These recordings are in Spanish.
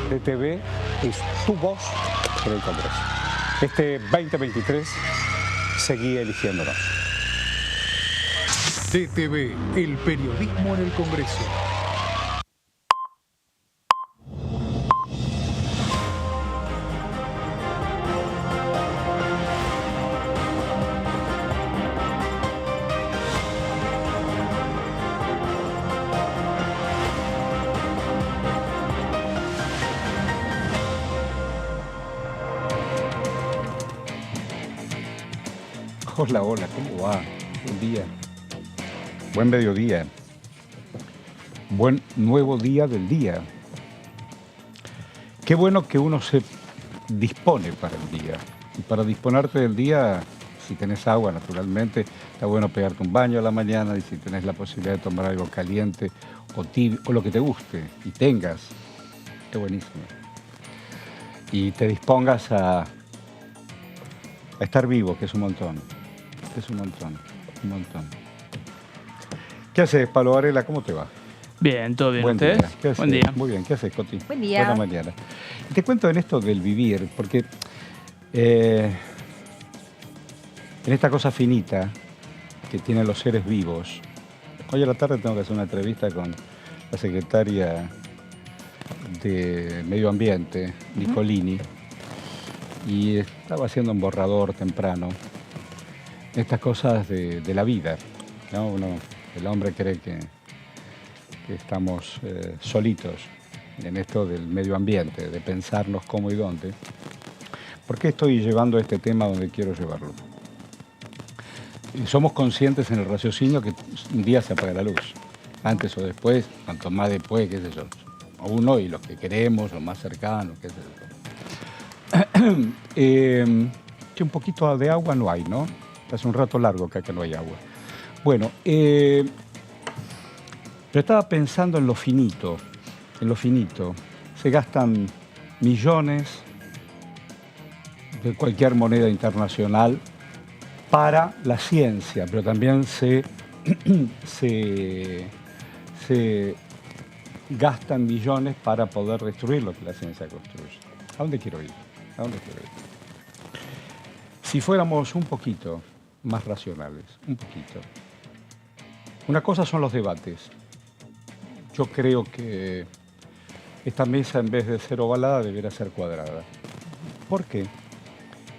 DTV es tu voz en el Congreso. Este 2023 seguí eligiéndonos. DTV, el periodismo en el Congreso. Hola, hola, ¿cómo va? Buen día. Buen mediodía. Buen nuevo día del día. Qué bueno que uno se dispone para el día. Y para disponerte del día, si tenés agua, naturalmente, está bueno pegarte un baño a la mañana y si tenés la posibilidad de tomar algo caliente o tibio, o lo que te guste y tengas, qué buenísimo. Y te dispongas a estar vivo, que es un montón. Es un montón, un montón. ¿Qué haces, Pablo Varela? ¿Cómo te va? Bien, todo bien. Buen ¿Ustedes? día. ¿Qué haces? Buen día. Muy bien. ¿Qué haces, Coti? Buen día. Buena mañana. Y te cuento en esto del vivir, porque en esta cosa finita que tienen los seres vivos, hoy a la tarde tengo que hacer una entrevista con la secretaria de Medio Ambiente, Nicolini, y estaba haciendo un borrador temprano. Estas cosas de la vida, ¿no? El hombre cree que estamos solitos en esto del medio ambiente, de pensarnos cómo y dónde. ¿Por qué estoy llevando este tema donde quiero llevarlo? Somos conscientes en el raciocinio que un día se apaga la luz, antes o después, cuanto más después, qué sé yo, uno y los que queremos, los más cercanos, qué sé yo. Que un poquito de agua no hay, ¿no? Hace un rato largo que acá no hay agua. Bueno, pero estaba pensando en lo finito. En lo finito. Se gastan millones de cualquier moneda internacional para la ciencia, pero también se gastan millones para poder destruir lo que la ciencia construye. ¿A dónde quiero ir? ¿A dónde quiero ir? Si fuéramos un poquito más racionales, un poquito. Una cosa son los debates. Yo creo que esta mesa, en vez de ser ovalada, debería ser cuadrada. ¿Por qué?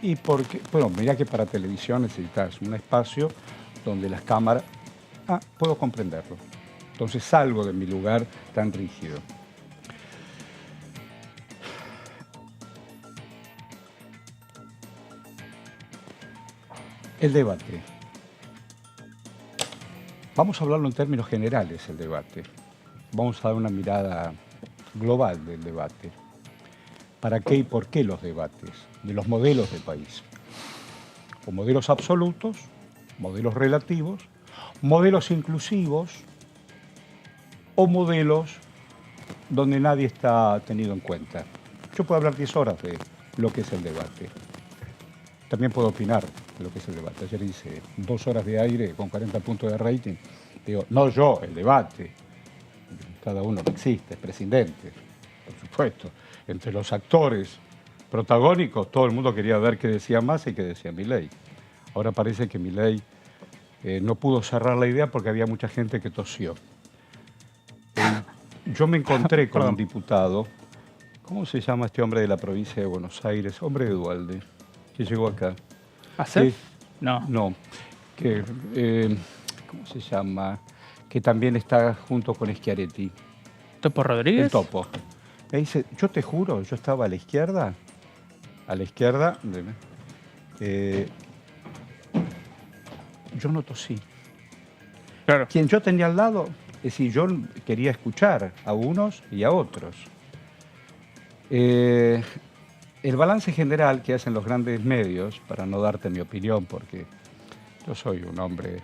Y porque, bueno, mirá que para televisión necesitas un espacio donde las cámaras... puedo comprenderlo. Entonces salgo de mi lugar tan rígido. El debate. Vamos a hablarlo en términos generales, el debate. Vamos a dar una mirada global del debate. ¿Para qué y por qué los debates? De los modelos de país. O modelos absolutos, modelos relativos, modelos inclusivos o modelos donde nadie está tenido en cuenta. Yo puedo hablar 10 horas de lo que es el debate. También puedo opinar de lo que es el debate. Ayer hice 2 horas de aire con 40 puntos de rating. Digo, no yo, el debate. Cada uno no existe, es presidente, por supuesto. Entre los actores protagónicos, todo el mundo quería ver qué decía Massa y qué decía Milei. Ahora parece que Milei no pudo cerrar la idea porque había mucha gente que tosió. Yo me encontré con un diputado, ¿cómo se llama este hombre de la provincia de Buenos Aires? Hombre de Duhalde, que llegó acá. ¿Acef? No. No, que, ¿cómo se llama? Que también está junto con Schiaretti. ¿Topo Rodríguez? El Topo. Me dice, yo te juro, yo estaba a la izquierda, yo no tosí. Claro. Quien yo tenía al lado, es decir, yo quería escuchar a unos y a otros. El balance general que hacen los grandes medios, para no darte mi opinión, porque yo soy un hombre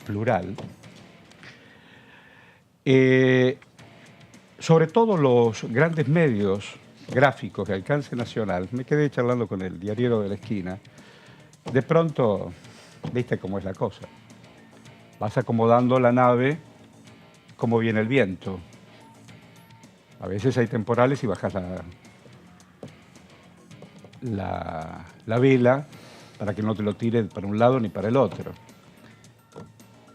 plural, sobre todo los grandes medios gráficos de alcance nacional, me quedé charlando con el diariero de la esquina, de pronto, viste cómo es la cosa, vas acomodando la nave como viene el viento. A veces hay temporales y bajas la vela para que no te lo tire para un lado ni para el otro.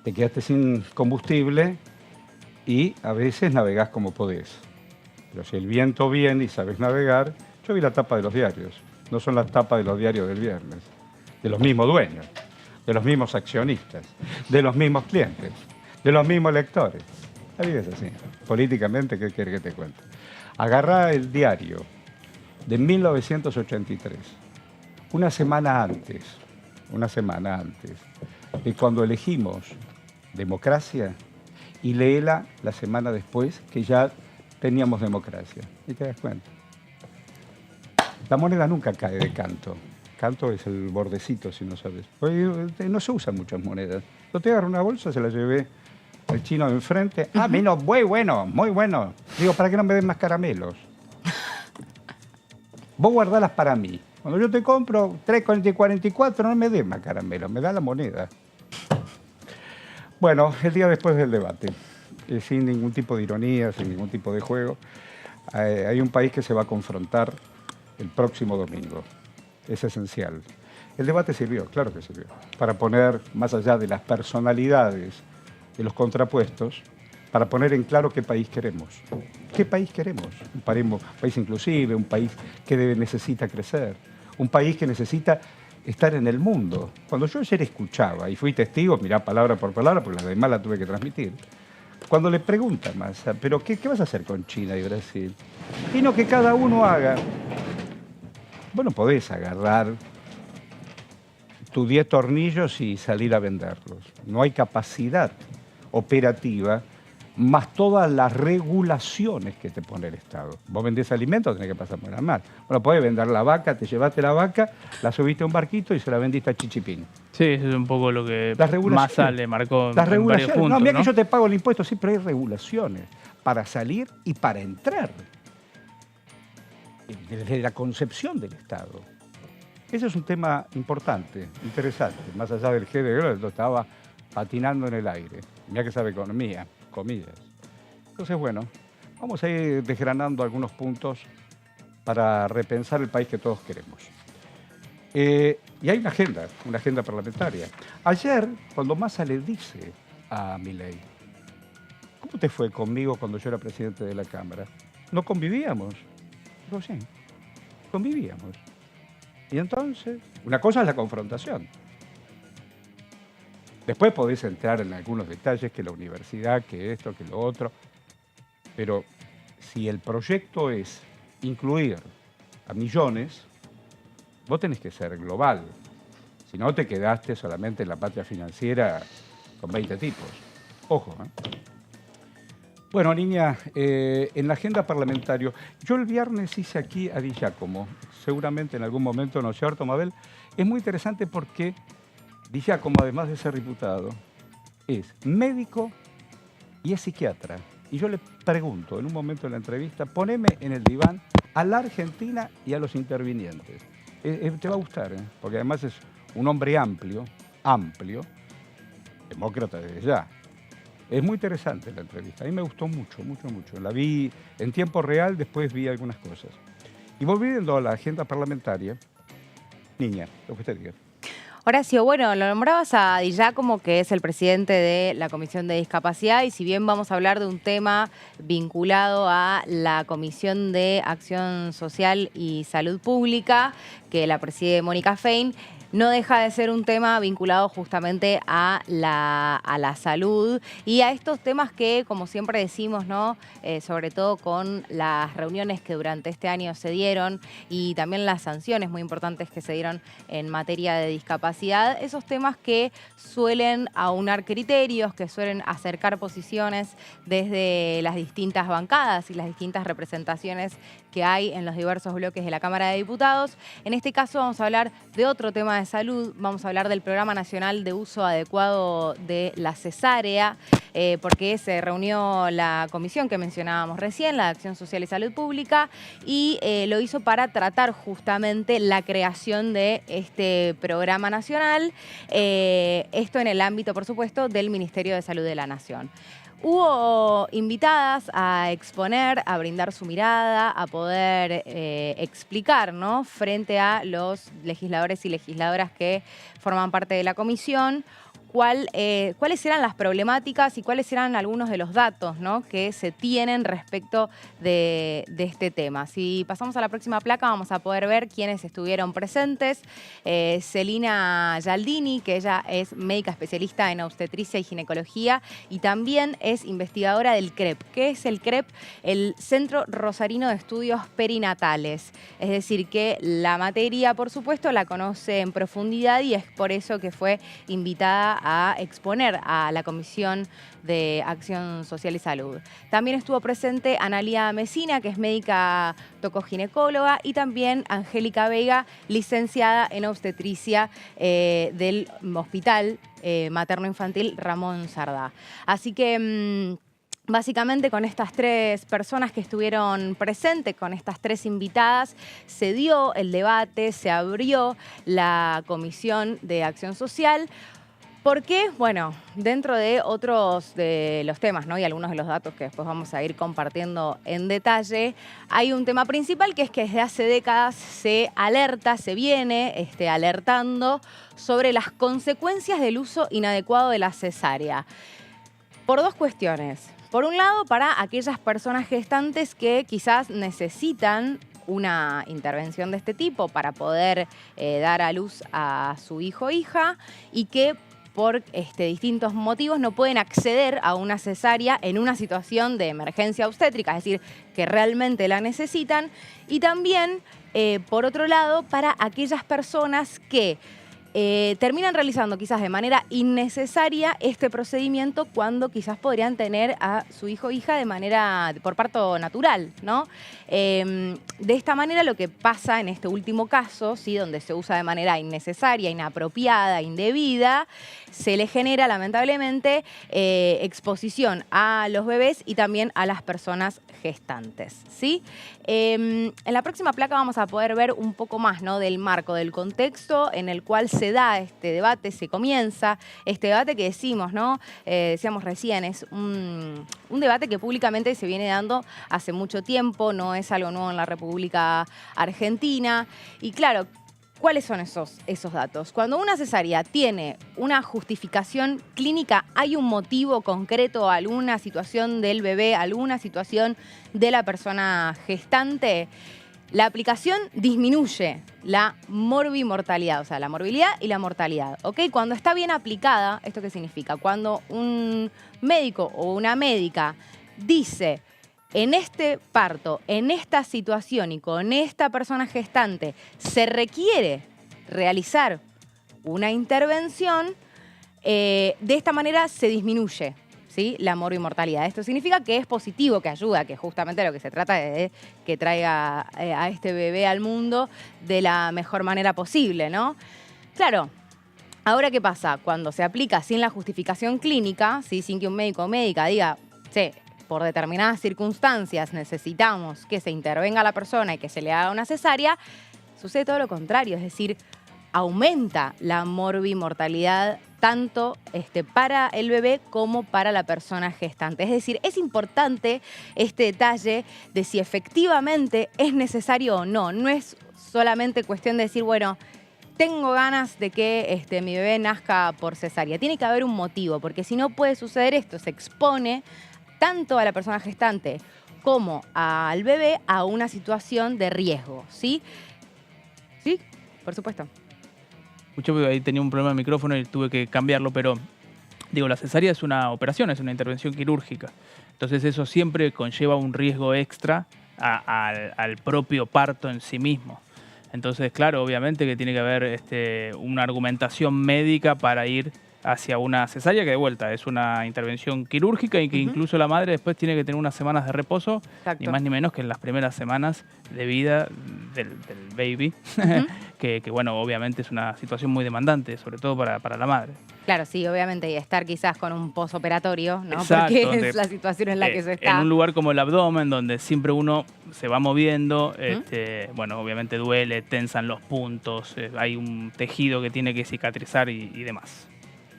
Te quedaste sin combustible y a veces navegás como podés. Pero si el viento viene y sabes navegar, yo vi la tapa de los diarios. No son las tapas de los diarios del viernes. De los mismos dueños, de los mismos accionistas, de los mismos clientes, de los mismos lectores. La vida es así. Políticamente, ¿qué querés que te cuente? Agarrá el diario de 1983, una semana antes de cuando elegimos democracia, y léela la semana después que ya teníamos democracia. Y te das cuenta. La moneda nunca cae de canto. Canto es el bordecito, si no sabes. No se usan muchas monedas. Yo te agarro una bolsa, se la llevé al chino de enfrente. Ah, vino muy bueno, muy bueno. Digo, ¿para qué no me den más caramelos? Vos guardalas para mí. Cuando yo te compro 3,44, no me des más caramelos, me da la moneda. Bueno, el día después del debate, sin ningún tipo de ironía, sin ningún tipo de juego, hay un país que se va a confrontar el próximo domingo. Es esencial. El debate sirvió, claro que sirvió, para poner, más allá de las personalidades, de los contrapuestos, para poner en claro qué país queremos. ¿Qué país queremos? Un país inclusive, un país que necesita crecer, un país que necesita estar en el mundo. Cuando yo ayer escuchaba, y fui testigo, mirá palabra por palabra, porque las demás las tuve que transmitir, cuando le preguntan Massa, ¿pero qué vas a hacer con China y Brasil? Y no, que cada uno haga. Vos no podés agarrar tus 10 tornillos y salir a venderlos. No hay capacidad operativa, más todas las regulaciones que te pone el Estado. Vos vendés alimentos, tenés que pasar por la mar. Bueno, podés vender la vaca, te llevaste la vaca, la subiste a un barquito y se la vendiste a Chichipín. Sí, eso es un poco lo que Massa le marcó en varios puntos. No, mira que yo te pago el impuesto, sí, pero hay regulaciones para salir y para entrar. Desde la concepción del Estado. Ese es un tema importante, interesante. Más allá del GDG, lo estaba patinando en el aire. Mirá que sabe economía, comillas. Entonces, bueno, vamos a ir desgranando algunos puntos para repensar el país que todos queremos. Y hay una agenda parlamentaria. Ayer, cuando Massa le dice a Milei, ¿cómo te fue conmigo cuando yo era presidente de la Cámara? ¿No convivíamos? Digo, sí, convivíamos. Y entonces, una cosa es la confrontación. Después podés entrar en algunos detalles, que la universidad, que esto, que lo otro. Pero si el proyecto es incluir a millones, vos tenés que ser global. Si no, te quedaste solamente en la patria financiera con 20 tipos. Ojo, ¿eh? Bueno, niña, en la agenda parlamentaria, yo el viernes hice aquí a Di Giacomo, seguramente en algún momento, ¿no es cierto, Mabel? Es muy interesante porque Di Giacomo, además de ser diputado, es médico y es psiquiatra. Y yo le pregunto en un momento de la entrevista, poneme en el diván a la Argentina y a los intervinientes. Te va a gustar, ¿eh? Porque además es un hombre amplio, demócrata desde ya. Es muy interesante la entrevista. A mí me gustó mucho, mucho, mucho. La vi en tiempo real, después vi algunas cosas. Y volviendo a la agenda parlamentaria, niña, lo que usted diga. Horacio, bueno, lo nombrabas a Di Giacomo, que es el presidente de la Comisión de Discapacidad, y si bien vamos a hablar de un tema vinculado a la Comisión de Acción Social y Salud Pública, que la preside Mónica Fein, no deja de ser un tema vinculado justamente a la salud y a estos temas que, como siempre decimos, ¿no? Sobre todo con las reuniones que durante este año se dieron y también las sanciones muy importantes que se dieron en materia de discapacidad, esos temas que suelen aunar criterios, que suelen acercar posiciones desde las distintas bancadas y las distintas representaciones que hay en los diversos bloques de la Cámara de Diputados. En este caso vamos a hablar de otro tema de salud, vamos a hablar del Programa Nacional de Uso Adecuado de la Cesárea, porque se reunió la comisión que mencionábamos recién, la de Acción Social y Salud Pública, y lo hizo para tratar justamente la creación de este programa nacional, esto en el ámbito, por supuesto, del Ministerio de Salud de la Nación. Hubo invitadas a exponer, a brindar su mirada, a poder explicar, ¿no?, frente a los legisladores y legisladoras que forman parte de la comisión, cuáles eran las problemáticas y cuáles eran algunos de los datos, ¿no?, que se tienen respecto de este tema. Si pasamos a la próxima placa vamos a poder ver quiénes estuvieron presentes. Celina Gialdini, que ella es médica especialista en obstetricia y ginecología y también es investigadora del CREP. ¿Qué es el CREP? El Centro Rosarino de Estudios Perinatales. Es decir, que la materia, por supuesto, la conoce en profundidad y es por eso que fue invitada a exponer a la Comisión de Acción Social y Salud. También estuvo presente Analía Mesina, que es médica tocoginecóloga, y también Angélica Vega, licenciada en obstetricia del Hospital Materno-Infantil Ramón Sardá. Así que básicamente con estas 3 personas que estuvieron presentes, con estas 3 invitadas, se dio el debate, se abrió la Comisión de Acción Social. ¿Por qué? Bueno, dentro de otros de los temas, ¿no?, y algunos de los datos que después vamos a ir compartiendo en detalle, hay un tema principal que es que desde hace décadas se alerta, se viene alertando sobre las consecuencias del uso inadecuado de la cesárea. Por 2 cuestiones. Por un lado, para aquellas personas gestantes que quizás necesitan una intervención de este tipo para poder dar a luz a su hijo o hija y que por distintos motivos no pueden acceder a una cesárea en una situación de emergencia obstétrica, es decir, que realmente la necesitan. Y también, por otro lado, para aquellas personas que terminan realizando quizás de manera innecesaria este procedimiento cuando quizás podrían tener a su hijo o hija por parto natural, ¿no? De esta manera lo que pasa en este último caso, ¿sí?, donde se usa de manera innecesaria, inapropiada, indebida, se le genera lamentablemente exposición a los bebés y también a las personas gestantes, ¿sí? En la próxima placa vamos a poder ver un poco más, ¿no?, del marco, del contexto en el cual se da este debate, se comienza este debate que decimos, ¿no? Decíamos recién, es un debate que públicamente se viene dando hace mucho tiempo, no es algo nuevo en la República Argentina. Y claro, ¿cuáles son esos datos? Cuando una cesárea tiene una justificación clínica, hay un motivo concreto, alguna situación del bebé, alguna situación de la persona gestante, la aplicación disminuye la morbimortalidad, o sea, la morbilidad y la mortalidad, ¿ok? Cuando está bien aplicada, ¿esto qué significa? Cuando un médico o una médica dice, en este parto, en esta situación y con esta persona gestante, se requiere realizar una intervención, de esta manera se disminuye, ¿sí?, la morbimortalidad. Esto significa que es positivo, que ayuda, que justamente lo que se trata es de que traiga a este bebé al mundo de la mejor manera posible, ¿no? Claro, ahora ¿qué pasa? Cuando se aplica sin la justificación clínica, ¿sí?, sin que un médico o médica diga, sí, por determinadas circunstancias necesitamos que se intervenga a la persona y que se le haga una cesárea, sucede todo lo contrario, es decir, aumenta la morbimortalidad tanto para el bebé como para la persona gestante. Es decir, es importante este detalle de si efectivamente es necesario o no. No es solamente cuestión de decir, bueno, tengo ganas de que mi bebé nazca por cesárea. Tiene que haber un motivo, porque si no puede suceder esto, se expone tanto a la persona gestante como al bebé a una situación de riesgo, ¿sí? Sí, por supuesto. Escuché porque ahí tenía un problema de micrófono y tuve que cambiarlo, pero digo, la cesárea es una operación, es una intervención quirúrgica. Entonces eso siempre conlleva un riesgo extra al propio parto en sí mismo. Entonces, claro, obviamente que tiene que haber una argumentación médica para ir hacia una cesárea, que de vuelta es una intervención quirúrgica y que incluso la madre después tiene que tener unas semanas de reposo, ni más ni menos que en las primeras semanas de vida del baby, que bueno, obviamente es una situación muy demandante, sobre todo para la madre. Claro, sí, obviamente, y estar quizás con un posoperatorio, ¿no? Exacto, porque es la situación en la que se está. En un lugar como el abdomen, donde siempre uno se va moviendo, bueno, obviamente duele, tensan los puntos, hay un tejido que tiene que cicatrizar y demás.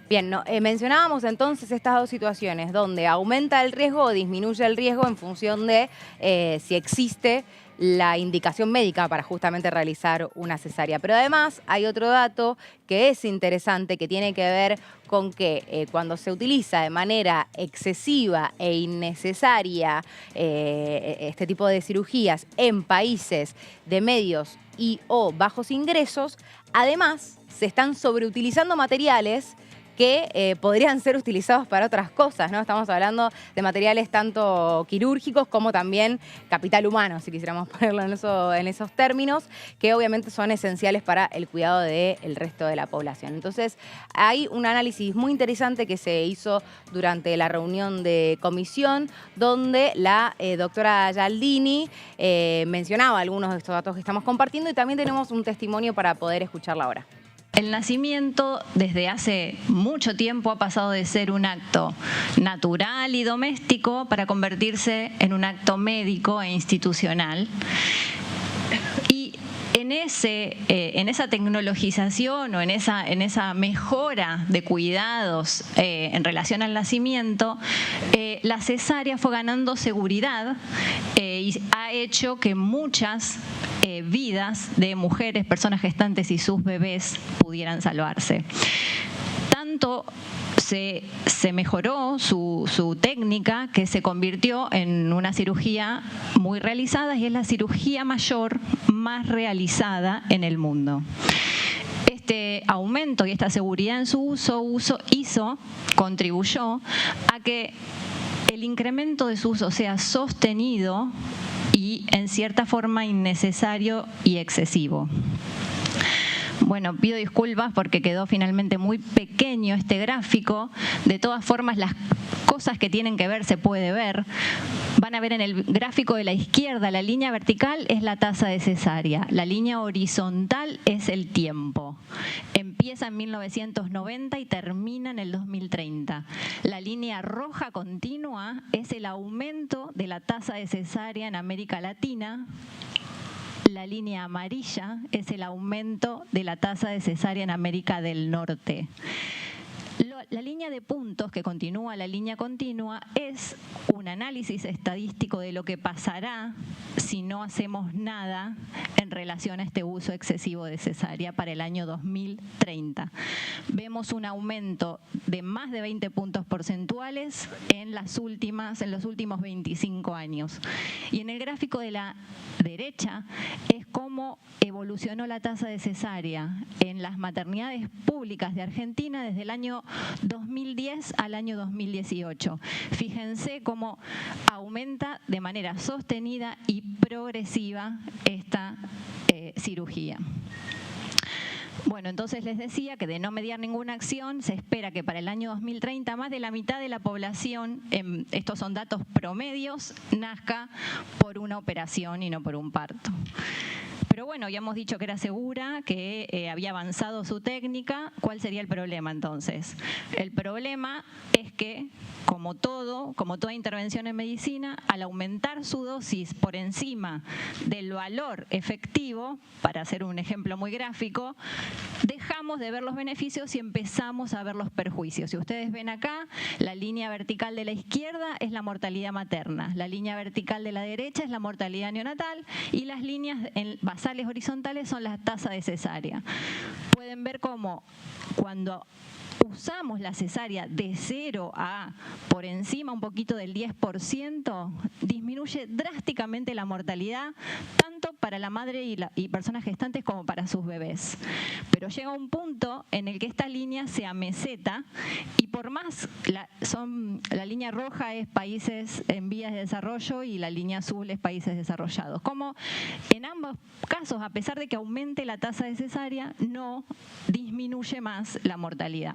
Bien, mencionábamos entonces estas dos situaciones, donde aumenta el riesgo o disminuye el riesgo en función de si existe la indicación médica para justamente realizar una cesárea. Pero además hay otro dato que es interesante, que tiene que ver con que cuando se utiliza de manera excesiva e innecesaria este tipo de cirugías en países de medios y o bajos ingresos, además se están sobreutilizando materiales que podrían ser utilizados para otras cosas, ¿no? Estamos hablando de materiales tanto quirúrgicos como también capital humano, si quisiéramos ponerlo en esos términos, que obviamente son esenciales para el cuidado del resto de la población. Entonces, hay un análisis muy interesante que se hizo durante la reunión de comisión, donde la doctora Gialdini mencionaba algunos de estos datos que estamos compartiendo y también tenemos un testimonio para poder escucharla ahora. El nacimiento desde hace mucho tiempo ha pasado de ser un acto natural y doméstico para convertirse en un acto médico e institucional. Y en esa tecnologización o en esa mejora de cuidados en relación al nacimiento, la cesárea fue ganando seguridad y ha hecho que muchas vidas de mujeres, personas gestantes y sus bebés pudieran salvarse. Tanto se mejoró su técnica que se convirtió en una cirugía muy realizada y es la cirugía mayor más realizada en el mundo. Este aumento y esta seguridad en su uso contribuyó a que el incremento de su uso sea sostenido y en cierta forma innecesario y excesivo. Bueno, pido disculpas porque quedó finalmente muy pequeño este gráfico. De todas formas, las cosas que tienen que ver se puede ver. Van a ver en el gráfico de la izquierda, la línea vertical es la tasa de cesárea. La línea horizontal es el tiempo. Empieza en 1990 y termina en el 2030. La línea roja continua es el aumento de la tasa de cesárea en América Latina. La línea amarilla es el aumento de la tasa de cesárea en América del Norte. La línea de puntos que continúa, la línea continua, es un análisis estadístico de lo que pasará si no hacemos nada en relación a este uso excesivo de cesárea para el año 2030. Vemos un aumento de más de 20 puntos porcentuales en los últimos 25 años. Y en el gráfico de la derecha es cómo evolucionó la tasa de cesárea en las maternidades públicas de Argentina desde el año 2010 al año 2018. Fíjense cómo aumenta de manera sostenida y progresiva esta cirugía. Bueno, entonces les decía que de no mediar ninguna acción, se espera que para el año 2030 más de la mitad de la población, estos son datos promedios, nazca por una operación y no por un parto. Pero bueno, ya hemos dicho que era segura, que había avanzado su técnica. ¿Cuál sería el problema entonces? El problema es que, como toda intervención en medicina, al aumentar su dosis por encima del valor efectivo, para hacer un ejemplo muy gráfico, dejamos de ver los beneficios y empezamos a ver los perjuicios. Si ustedes ven acá, la línea vertical de la izquierda es la mortalidad materna, la línea vertical de la derecha es la mortalidad neonatal y las líneas basales horizontales son las tasas de cesárea. Pueden ver cómo cuando usamos la cesárea de 0 a por encima un poquito del 10%, disminuye drásticamente la mortalidad, tanto para la madre y personas gestantes como para sus bebés. Pero llega un punto en el que esta línea se ameseta y por más, la línea roja es países en vías de desarrollo y la línea azul es países desarrollados. Como en ambos casos, a pesar de que aumente la tasa de cesárea, no disminuye más la mortalidad.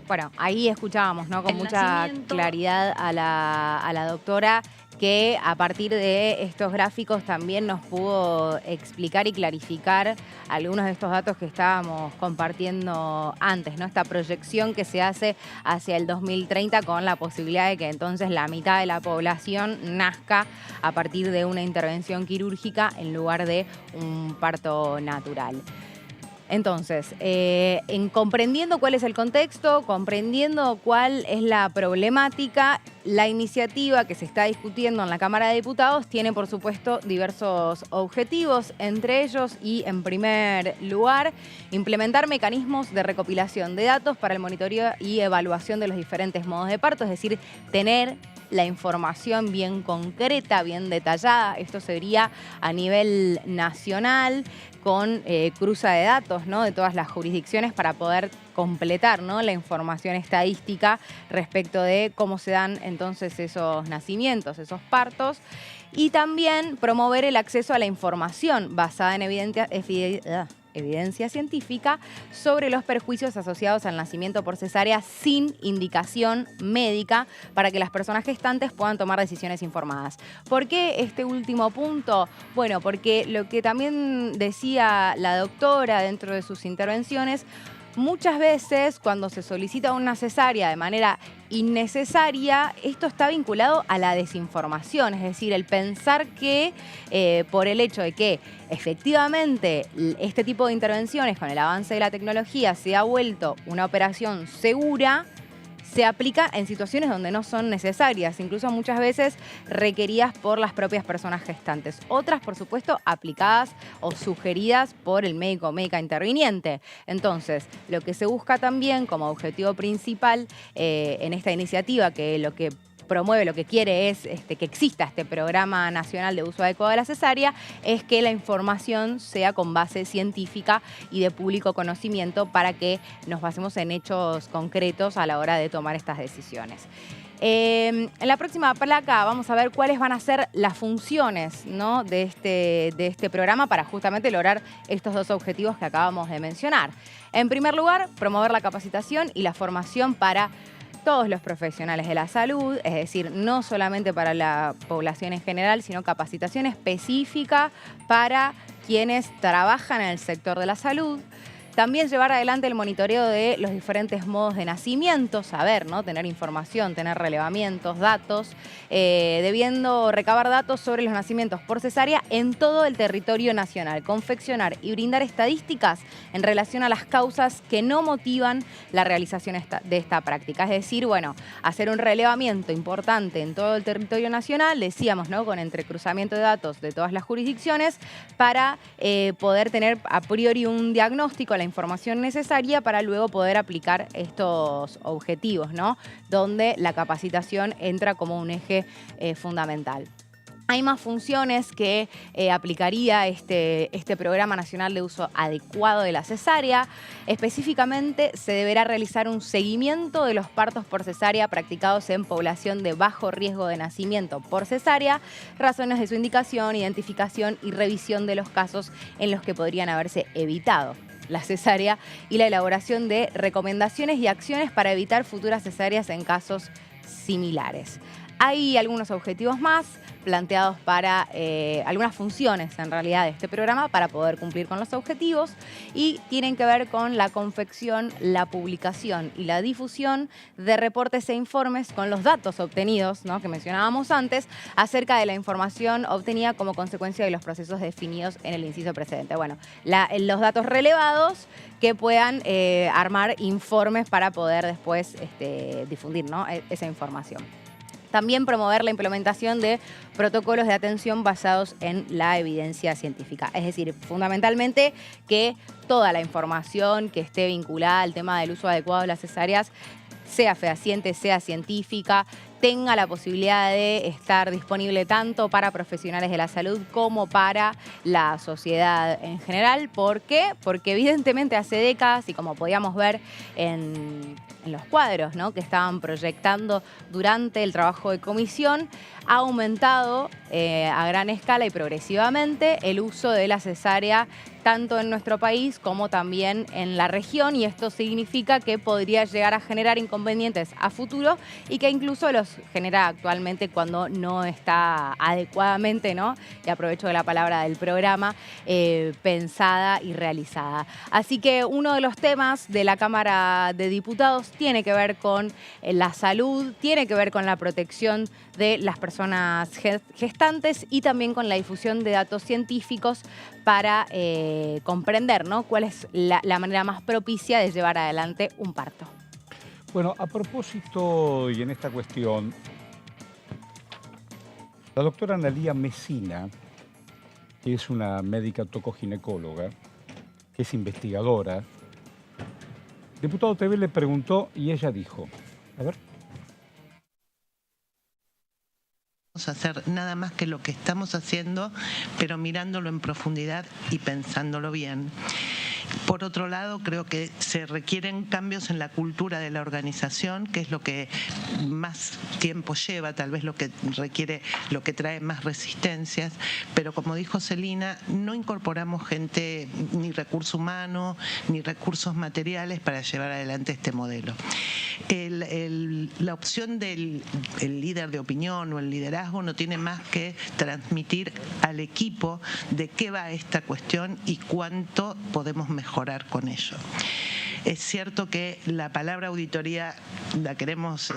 Bueno, ahí escuchábamos, ¿no? Con mucha claridad a la doctora, que a partir de estos gráficos también nos pudo explicar y clarificar algunos de estos datos que estábamos compartiendo antes, ¿no? Esta proyección que se hace hacia el 2030 con la posibilidad de que entonces la mitad de la población nazca a partir de una intervención quirúrgica en lugar de un parto natural. Entonces, en comprendiendo cuál es el contexto, comprendiendo cuál es la problemática, la iniciativa que se está discutiendo en la Cámara de Diputados tiene, por supuesto, diversos objetivos, entre ellos y, en primer lugar, implementar mecanismos de recopilación de datos para el monitoreo y evaluación de los diferentes modos de parto, es decir, tener la información bien concreta, bien detallada. Esto sería a nivel nacional con cruza de datos, ¿no?, de todas las jurisdicciones para poder completar, ¿no?, la información estadística respecto de cómo se dan entonces esos nacimientos, esos partos. Y también promover el acceso a la información basada en evidencia científica sobre los perjuicios asociados al nacimiento por cesárea sin indicación médica para que las personas gestantes puedan tomar decisiones informadas. ¿Por qué este último punto? Bueno, porque lo que también decía la doctora dentro de sus intervenciones, muchas veces cuando se solicita una cesárea de manera innecesaria, esto está vinculado a la desinformación, es decir, el pensar que por el hecho de que efectivamente este tipo de intervenciones con el avance de la tecnología se ha vuelto una operación segura, se aplica en situaciones donde no son necesarias, incluso muchas veces requeridas por las propias personas gestantes. Otras, por supuesto, aplicadas o sugeridas por el médico o médica interviniente. Entonces, lo que se busca también como objetivo principal en esta iniciativa, que lo que promueve, lo que quiere es que exista este Programa Nacional de Uso Adecuado de la Cesárea, es que la información sea con base científica y de público conocimiento para que nos basemos en hechos concretos a la hora de tomar estas decisiones. En la próxima placa vamos a ver cuáles van a ser las funciones, ¿no?, de este programa para justamente lograr estos dos objetivos que acabamos de mencionar. En primer lugar, promover la capacitación y la formación para todos los profesionales de la salud, es decir, no solamente para la población en general, sino capacitación específica para quienes trabajan en el sector de la salud. También llevar adelante el monitoreo de los diferentes modos de nacimiento, saber, ¿no?, tener información, tener relevamientos, datos, debiendo recabar datos sobre los nacimientos por cesárea en todo el territorio nacional, confeccionar y brindar estadísticas en relación a las causas que no motivan la realización de esta práctica. Es decir, bueno, hacer un relevamiento importante en todo el territorio nacional, decíamos, ¿no?, con entrecruzamiento de datos de todas las jurisdicciones para poder tener a priori un diagnóstico, la información necesaria para luego poder aplicar estos objetivos, ¿no?, donde la capacitación entra como un eje fundamental. Hay más funciones que aplicaría este Programa Nacional de Uso Adecuado de la Cesárea. Específicamente, se deberá realizar un seguimiento de los partos por cesárea practicados en población de bajo riesgo de nacimiento por cesárea, razones de su indicación, identificación y revisión de los casos en los que podrían haberse evitado la cesárea y la elaboración de recomendaciones y acciones para evitar futuras cesáreas en casos similares. Hay algunos objetivos más planteados para algunas funciones en realidad de este programa para poder cumplir con los objetivos y tienen que ver con la confección, la publicación y la difusión de reportes e informes con los datos obtenidos, ¿no?, que mencionábamos antes, acerca de la información obtenida como consecuencia de los procesos definidos en el inciso precedente. Bueno, los datos relevados que puedan armar informes para poder después difundir, ¿no?, esa información. También promover la implementación de protocolos de atención basados en la evidencia científica. Es decir, fundamentalmente que toda la información que esté vinculada al tema del uso adecuado de las cesáreas sea fehaciente, sea científica, tenga la posibilidad de estar disponible tanto para profesionales de la salud como para la sociedad en general. ¿Por qué? Porque evidentemente hace décadas, y como podíamos ver en los cuadros, ¿no?, que estaban proyectando durante el trabajo de comisión, ha aumentado a gran escala y progresivamente el uso de la cesárea tanto en nuestro país como también en la región, y esto significa que podría llegar a generar inconvenientes a futuro y que incluso los genera actualmente cuando no está adecuadamente, ¿no?, y aprovecho de la palabra del programa, pensada y realizada. Así que uno de los temas de la Cámara de Diputados tiene que ver con la salud, tiene que ver con la protección de las personas gestantes y también con la difusión de datos científicos para comprender, ¿no?, cuál es la manera más propicia de llevar adelante un parto. Bueno, a propósito y en esta cuestión, la doctora Analía Mesina, que es una médica tocoginecóloga, que es investigadora, Diputado TV le preguntó y ella dijo, a ver. A hacer nada más que lo que estamos haciendo, pero mirándolo en profundidad y pensándolo bien. Por otro lado, creo que se requieren cambios en la cultura de la organización, que es lo que más tiempo lleva, tal vez lo que requiere, lo que trae más resistencias, pero como dijo Celina, no incorporamos gente, ni recurso humano, ni recursos materiales para llevar adelante este modelo. La opción del líder de opinión o el liderazgo no tiene más que transmitir al equipo de qué va esta cuestión y cuánto podemos mejorar con ello. Es cierto que la palabra auditoría la queremos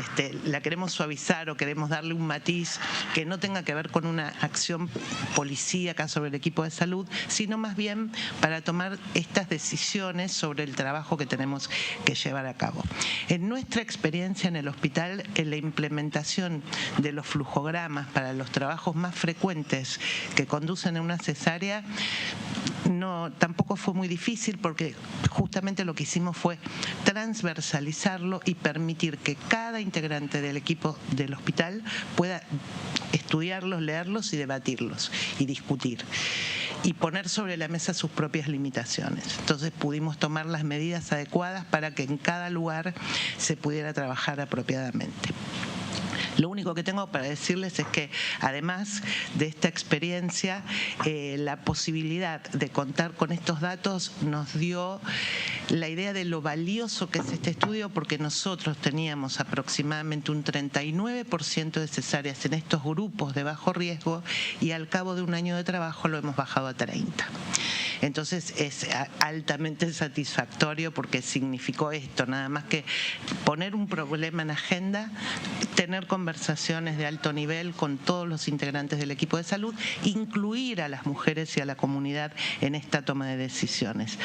suavizar o queremos darle un matiz que no tenga que ver con una acción policíaca sobre el equipo de salud, sino más bien para tomar estas decisiones sobre el trabajo que tenemos que llevar a cabo. En nuestra experiencia en el hospital, en la implementación de los flujogramas para los trabajos más frecuentes que conducen a una cesárea, tampoco fue muy difícil porque justamente lo que hicimos fue transversalizarlo y permitir que cada integrante del equipo del hospital pueda estudiarlos, leerlos y debatirlos y discutir y poner sobre la mesa sus propias limitaciones. Entonces pudimos tomar las medidas adecuadas para que en cada lugar se pudiera trabajar apropiadamente. Lo único que tengo para decirles es que, además de esta experiencia, la posibilidad de contar con estos datos nos dio la idea de lo valioso que es este estudio, porque nosotros teníamos aproximadamente un 39% de cesáreas en estos grupos de bajo riesgo y al cabo de un año de trabajo lo hemos bajado a 30%. Entonces es altamente satisfactorio porque significó esto, nada más que poner un problema en agenda, tener conversaciones de alto nivel con todos los integrantes del equipo de salud, incluir a las mujeres y a la comunidad en esta toma de decisiones.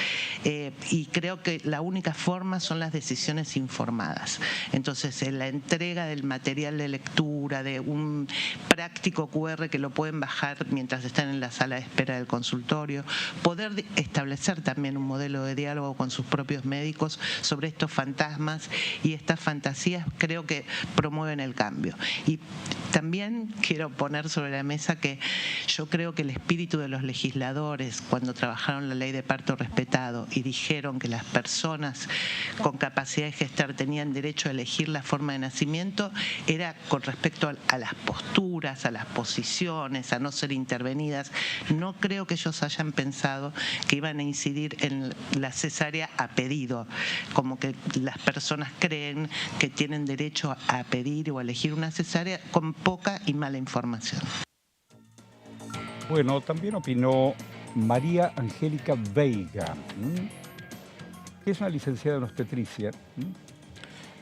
Y creo que la única forma son las decisiones informadas. Entonces, en la entrega del material de lectura, de un práctico QR que lo pueden bajar mientras están en la sala de espera del consultorio, poder establecer también un modelo de diálogo con sus propios médicos sobre estos fantasmas y estas fantasías, creo que promueven el cambio. Y también quiero poner sobre la mesa que yo creo que el espíritu de los legisladores, cuando trabajaron la ley de parto respetado y dijeron que las personas con capacidad de gestar tenían derecho a elegir la forma de nacimiento, era con respecto a las posturas, a las posiciones, a no ser intervenidas. No creo que ellos hayan pensado que iban a incidir en la cesárea a pedido, como que las personas creen que tienen derecho a pedir o a elegir una cesárea con poca y mala información. Bueno, también opinó María Angélica Veiga, que es una licenciada en obstetricia,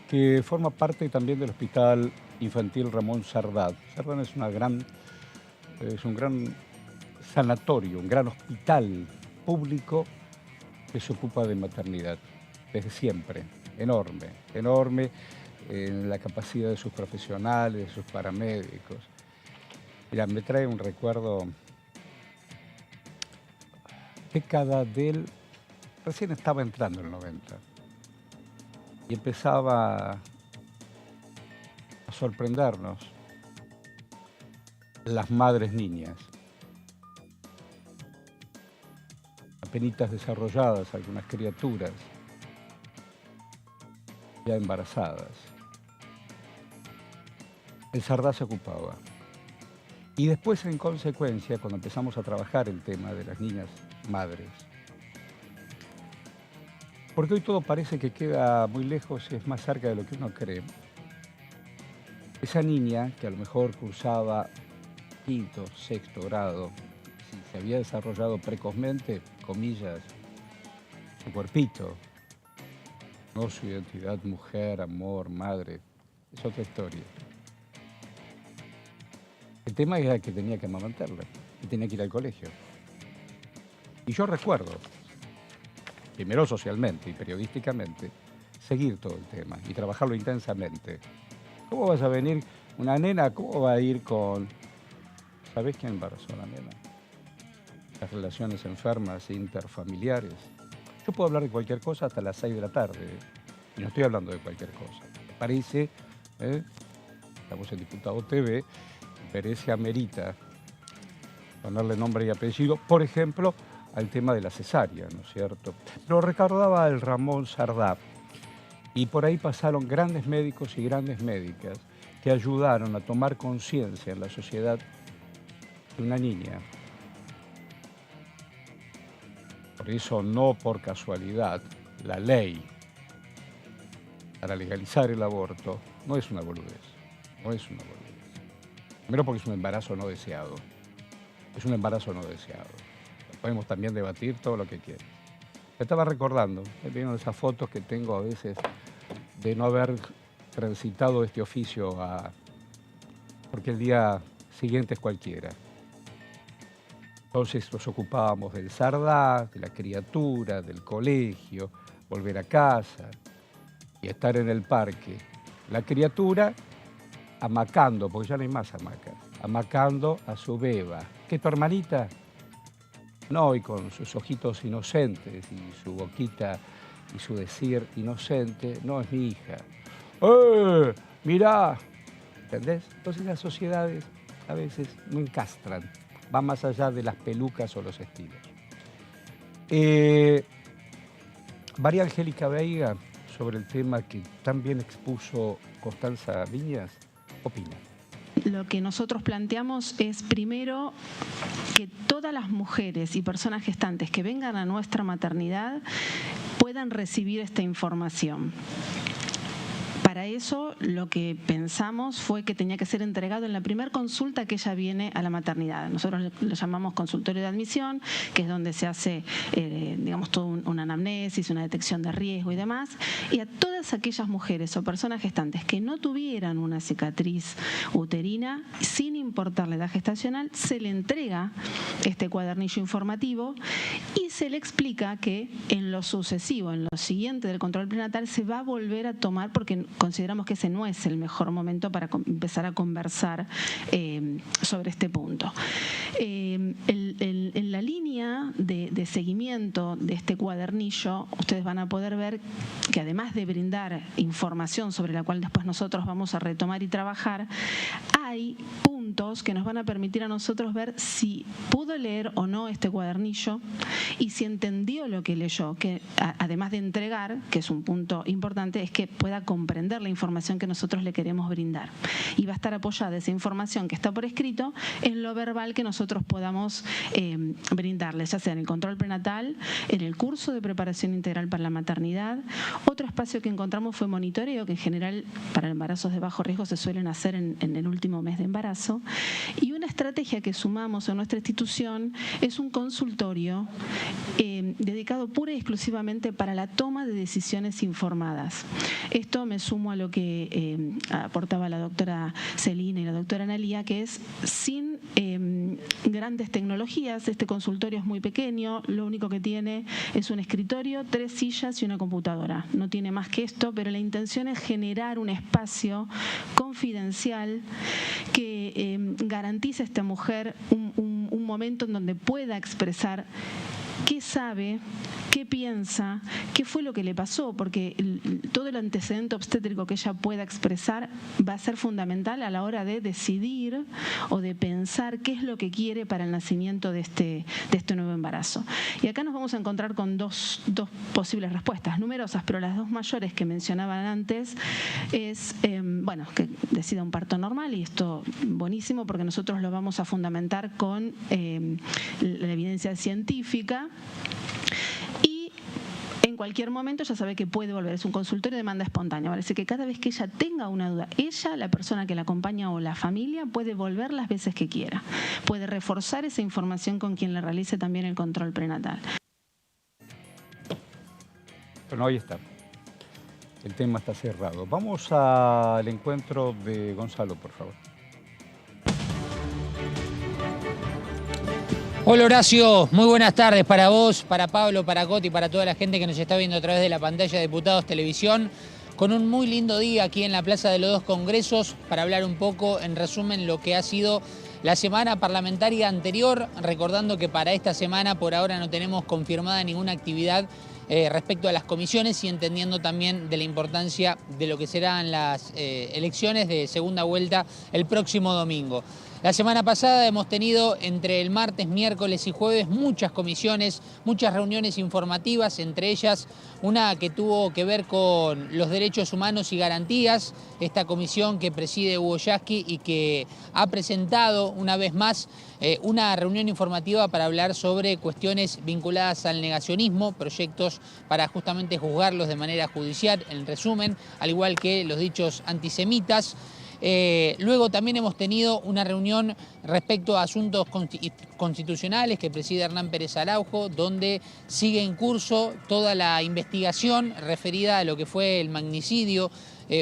que forma parte también del Hospital Infantil Ramón Sardá. Sardá es un gran sanatorio, un gran hospital público que se ocupa de maternidad desde siempre, enorme en la capacidad de sus profesionales, de sus paramédicos. Mira, me trae un recuerdo, década recién estaba entrando el 90 y empezaba a sorprendernos las madres niñas. Apenitas desarrolladas, algunas criaturas ya embarazadas. El Sardá se ocupaba. Y después, en consecuencia, cuando empezamos a trabajar el tema de las niñas madres, porque hoy todo parece que queda muy lejos y es más cerca de lo que uno cree, esa niña que a lo mejor cursaba quinto, sexto grado, si se había desarrollado precozmente, comillas, su cuerpito, No su identidad, mujer, amor, madre. Es otra historia. El tema era que tenía que amamantarla y tenía que ir al colegio. Y yo recuerdo, primero socialmente y periodísticamente, seguir todo el tema y trabajarlo intensamente. ¿Cómo vas a venir una nena? ¿Cómo va a ir con... ¿Sabés quién embarazó a la nena? Las relaciones enfermas, interfamiliares. Yo puedo hablar de cualquier cosa hasta las 6 de la tarde. Y no estoy hablando de cualquier cosa. Me parece, estamos en Diputado TV, me parece amerita ponerle nombre y apellido, por ejemplo, al tema de la cesárea, ¿no es cierto? Pero recordaba el Ramón Sardá, y por ahí pasaron grandes médicos y grandes médicas que ayudaron a tomar conciencia en la sociedad de una niña. Por eso, no por casualidad, la ley para legalizar el aborto no es una boludez, no es una boludez. Primero porque es un embarazo no deseado, es un embarazo no deseado. Podemos también debatir todo lo que quieran. Me estaba recordando, vieron esas fotos que tengo a veces de no haber transitado este oficio porque el día siguiente es cualquiera. Entonces nos ocupábamos del Sardá, de la criatura, del colegio, volver a casa y estar en el parque. La criatura amacando, porque ya no hay más hamacas, amacando a su beba. ¿Qué, tu hermanita? No, y con sus ojitos inocentes y su boquita y su decir inocente, no, es mi hija. Mirá, ¿entendés? Entonces las sociedades a veces no encastran, va más allá de las pelucas o los estilos. María Angélica Veiga, sobre el tema que tan bien expuso Constanza Viñas, opina. Lo que nosotros planteamos es, primero, que todas las mujeres y personas gestantes que vengan a nuestra maternidad puedan recibir esta información. Para eso lo que pensamos fue que tenía que ser entregado en la primera consulta que ella viene a la maternidad. Nosotros lo llamamos consultorio de admisión, que es donde se hace, digamos, toda una anamnesis, una detección de riesgo y demás. Y a todas aquellas mujeres o personas gestantes que no tuvieran una cicatriz uterina, sin importar la edad gestacional, se le entrega este cuadernillo informativo y se le explica que en lo sucesivo, en lo siguiente del control prenatal, se va a volver a tomar, porque consideramos que ese no es el mejor momento para empezar a conversar sobre este punto. En la línea de seguimiento de este cuadernillo, ustedes van a poder ver que además de brindar información sobre la cual después nosotros vamos a retomar y trabajar, hay puntos que nos van a permitir a nosotros ver si pudo leer o no este cuadernillo y si entendió lo que leyó, que además de entregar, que es un punto importante, es que pueda comprender la información que nosotros le queremos brindar. Y va a estar apoyada esa información que está por escrito en lo verbal que nosotros podamos brindarle, ya sea en el control prenatal, en el curso de preparación integral para la maternidad. Otro espacio que encontramos fue monitoreo, que en general para embarazos de bajo riesgo se suelen hacer en el último mes de embarazo. Y una estrategia que sumamos en nuestra institución es un consultorio dedicado pura y exclusivamente para la toma de decisiones informadas. Esto me sumo a lo que aportaba la doctora Celina y la doctora Analía, que es sin grandes tecnologías. Este consultorio es muy pequeño, lo único que tiene es un escritorio, 3 sillas y una computadora. No tiene más que esto, pero la intención es generar un espacio confidencial que garantice a esta mujer un momento en donde pueda expresar qué sabe, qué piensa, qué fue lo que le pasó, porque todo el antecedente obstétrico que ella pueda expresar va a ser fundamental a la hora de decidir o de pensar qué es lo que quiere para el nacimiento de este nuevo embarazo. Y acá nos vamos a encontrar con dos posibles respuestas, numerosas, pero las dos mayores que mencionaban antes es, bueno, que decida un parto normal, y esto buenísimo porque nosotros lo vamos a fundamentar con la evidencia científica. Y en cualquier momento ya sabe que puede volver, es un consultorio de demanda espontánea, parece que cada vez que ella tenga una duda, ella, la persona que la acompaña o la familia, puede volver las veces que quiera, puede reforzar esa información con quien le realice también el control prenatal. Bueno, ahí está. El tema está cerrado. Vamos al encuentro de Gonzalo, por favor. Hola Horacio, muy buenas tardes para vos, para Pablo, para Coti, para toda la gente que nos está viendo a través de la pantalla de Diputados Televisión, con un muy lindo día aquí en la Plaza de los Dos Congresos para hablar un poco, en resumen, lo que ha sido la semana parlamentaria anterior, recordando que para esta semana por ahora no tenemos confirmada ninguna actividad respecto a las comisiones y entendiendo también de la importancia de lo que serán las elecciones de segunda vuelta el próximo domingo. La semana pasada hemos tenido entre el martes, miércoles y jueves muchas comisiones, muchas reuniones informativas, entre ellas una que tuvo que ver con los derechos humanos y garantías, esta comisión que preside Hugo Yasky y que ha presentado una vez más una reunión informativa para hablar sobre cuestiones vinculadas al negacionismo, proyectos para justamente juzgarlos de manera judicial, en resumen, al igual que los dichos antisemitas. Luego también hemos tenido una reunión respecto a asuntos constitucionales que preside Hernán Pérez Araujo, donde sigue en curso toda la investigación referida a lo que fue el magnicidio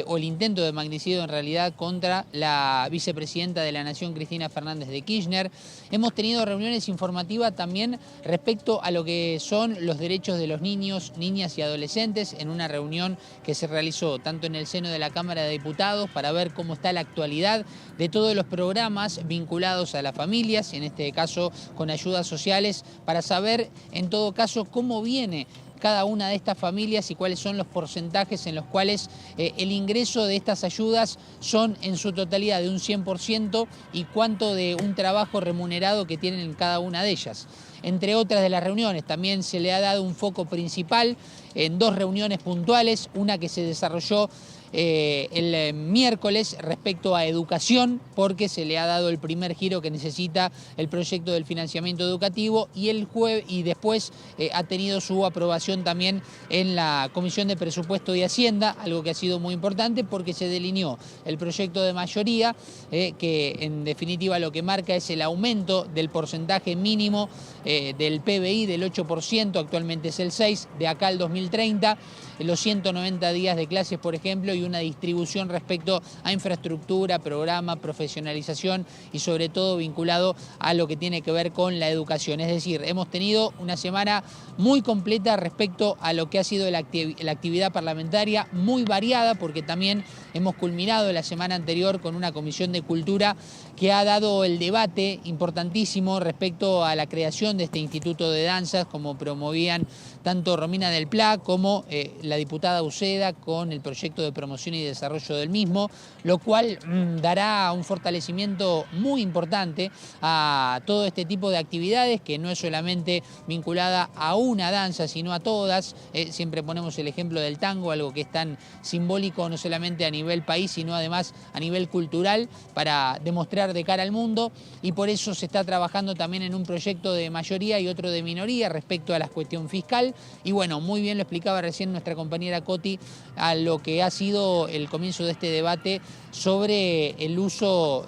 o el intento de magnicidio en realidad contra la vicepresidenta de la Nación, Cristina Fernández de Kirchner. Hemos tenido reuniones informativas también respecto a lo que son los derechos de los niños, niñas y adolescentes en una reunión que se realizó tanto en el seno de la Cámara de Diputados para ver cómo está la actualidad de todos los programas vinculados a las familias, en este caso con ayudas sociales, para saber en todo caso cómo viene cada una de estas familias y cuáles son los porcentajes en los cuales el ingreso de estas ayudas son en su totalidad de un 100% y cuánto de un trabajo remunerado que tienen en cada una de ellas. Entre otras de las reuniones, también se le ha dado un foco principal en dos reuniones puntuales, una que se desarrolló el miércoles respecto a educación, porque se le ha dado el primer giro que necesita el proyecto del financiamiento educativo, y el jueves y después ha tenido su aprobación también en la Comisión de Presupuesto y Hacienda, algo que ha sido muy importante porque se delineó el proyecto de mayoría, que en definitiva lo que marca es el aumento del porcentaje mínimo del PBI del 8%, actualmente es el 6%, de acá al 2030, los 190 días de clases, por ejemplo, y una distribución respecto a infraestructura, programa, profesionalización y sobre todo vinculado a lo que tiene que ver con la educación. Es decir, hemos tenido una semana muy completa respecto a lo que ha sido la actividad parlamentaria, muy variada, porque también hemos culminado la semana anterior con una comisión de cultura que ha dado el debate importantísimo respecto a la creación de este Instituto de Danzas, como promovían tanto Romina del Pla como la diputada Uceda con el proyecto de promoción y desarrollo del mismo, lo cual dará un fortalecimiento muy importante a todo este tipo de actividades, que no es solamente vinculada a una danza, sino a todas. Siempre ponemos el ejemplo del tango, algo que es tan simbólico no solamente a nivel país, sino además a nivel cultural, para demostrar de cara al mundo, y por eso se está trabajando también en un proyecto de mayoría y otro de minoría respecto a la cuestión fiscal. Y bueno, muy bien lo explicaba recién nuestra compañera Coti a lo que ha sido el comienzo de este debate sobre el uso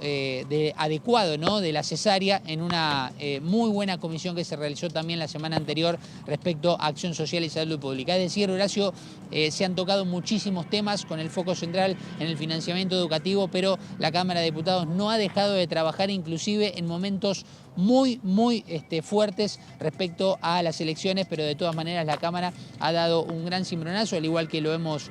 adecuado, ¿no?, de la cesárea, en una muy buena comisión que se realizó también la semana anterior respecto a acción social y salud pública. Es decir, Horacio, se han tocado muchísimos temas con el foco central en el financiamiento educativo, pero la Cámara de Diputados no ha dejado de trabajar, inclusive en momentos muy fuertes respecto a las elecciones, pero de todas maneras la Cámara ha dado un gran cimbronazo, al igual que lo hemos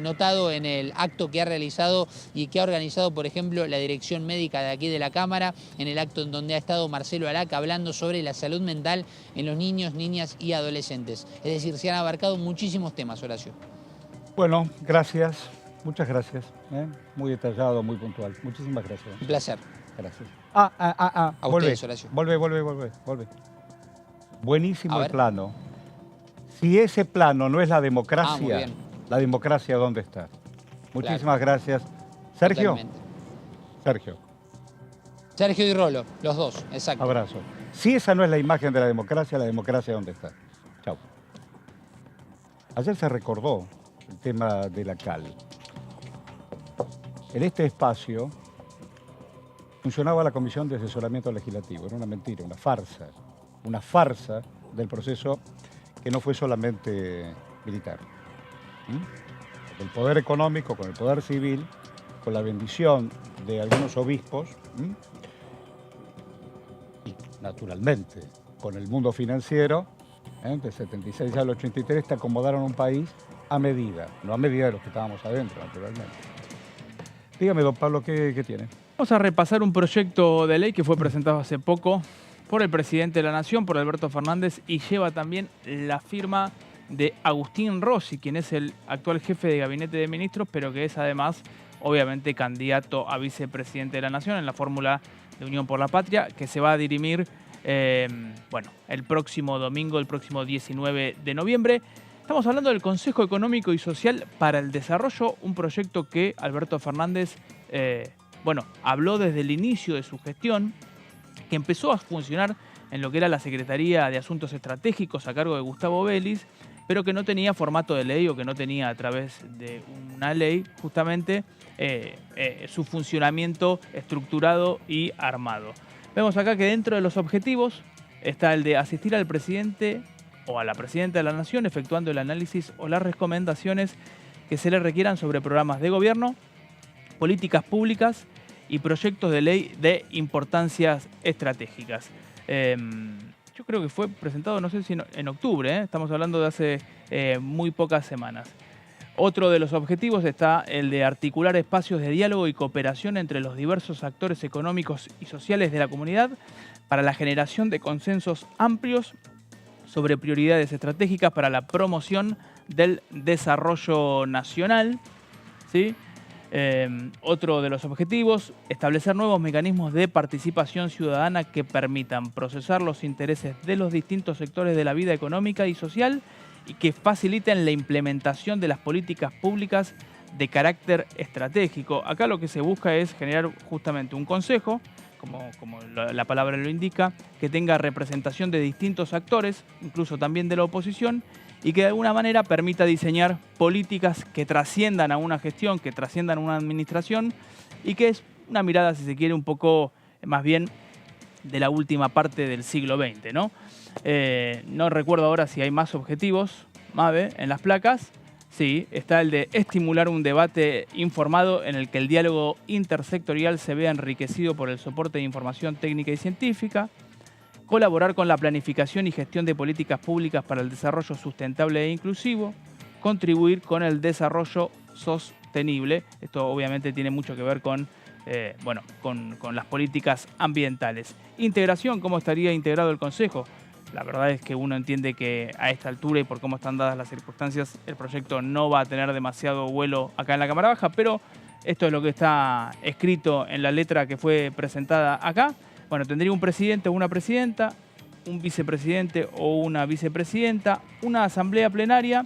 notado en el acto que ha realizado y que ha organizado, por ejemplo, la dirección médica de aquí de la Cámara, en el acto en donde ha estado Marcelo Araca hablando sobre la salud mental en los niños, niñas y adolescentes. Es decir, se han abarcado muchísimos temas, Horacio. Bueno, gracias, muchas gracias. Muy detallado, muy puntual. Muchísimas gracias. Un placer. Gracias. A Volvé, ustedes, Horacio. Volvé. Buenísimo A el ver. plano. Si ese plano no es la muy democracia, bien. ¿la democracia dónde está? Muchísimas gracias. Sergio. Totalmente. Sergio, Sergio y Rolo, los dos, exacto. abrazo. Si esa no es la imagen de la democracia dónde está. Chao. Ayer se recordó el tema de la CAL. En este espacio funcionaba la Comisión de Asesoramiento Legislativo. Era una mentira, una farsa del proceso que no fue solamente militar. el poder económico, con el poder civil, con la bendición de algunos obispos, y naturalmente con el mundo financiero, del 76 al 83, te acomodaron un país a medida, no a medida de los que estábamos adentro, naturalmente. Dígame, don Pablo, ¿qué tiene? Vamos a repasar un proyecto de ley que fue presentado hace poco por el presidente de la Nación, por Alberto Fernández, y lleva también la firma de Agustín Rossi, quien es el actual jefe de gabinete de ministros, pero que es además, obviamente, candidato a vicepresidente de la Nación en la fórmula de Unión por la Patria, que se va a dirimir el próximo domingo, el próximo 19 de noviembre. Estamos hablando del Consejo Económico y Social para el Desarrollo, un proyecto que Alberto Fernández habló desde el inicio de su gestión, que empezó a funcionar en lo que era la Secretaría de Asuntos Estratégicos a cargo de Gustavo Vélez, pero que no tenía formato de ley o que no tenía a través de una ley justamente su funcionamiento estructurado y armado. Vemos acá que dentro de los objetivos está el de asistir al presidente o a la presidenta de la Nación efectuando el análisis o las recomendaciones que se le requieran sobre programas de gobierno, políticas públicas y proyectos de ley de importancias estratégicas. Yo creo que fue presentado, no sé si en octubre, estamos hablando de hace muy pocas semanas. Otro de los objetivos está el de articular espacios de diálogo y cooperación entre los diversos actores económicos y sociales de la comunidad para la generación de consensos amplios sobre prioridades estratégicas para la promoción del desarrollo nacional, ¿sí? Otro de los objetivos, establecer nuevos mecanismos de participación ciudadana que permitan procesar los intereses de los distintos sectores de la vida económica y social y que faciliten la implementación de las políticas públicas de carácter estratégico. Acá lo que se busca es generar justamente un consejo, como la palabra lo indica, que tenga representación de distintos actores, incluso también de la oposición, y que de alguna manera permita diseñar políticas que trasciendan a una gestión, que trasciendan a una administración, y que es una mirada, si se quiere, un poco más bien de la última parte del siglo XX, ¿no? No recuerdo ahora si hay más objetivos, Mabe, en las placas. Sí, está el de estimular un debate informado en el que el diálogo intersectorial se vea enriquecido por el soporte de información técnica y científica, colaborar con la planificación y gestión de políticas públicas para el desarrollo sustentable e inclusivo, contribuir con el desarrollo sostenible. Esto obviamente tiene mucho que ver con las políticas ambientales. Integración, ¿cómo estaría integrado el Consejo? La verdad es que uno entiende que a esta altura y por cómo están dadas las circunstancias, el proyecto no va a tener demasiado vuelo acá en la Cámara Baja, pero esto es lo que está escrito en la letra que fue presentada acá. Bueno, tendría un presidente o una presidenta, un vicepresidente o una vicepresidenta, una asamblea plenaria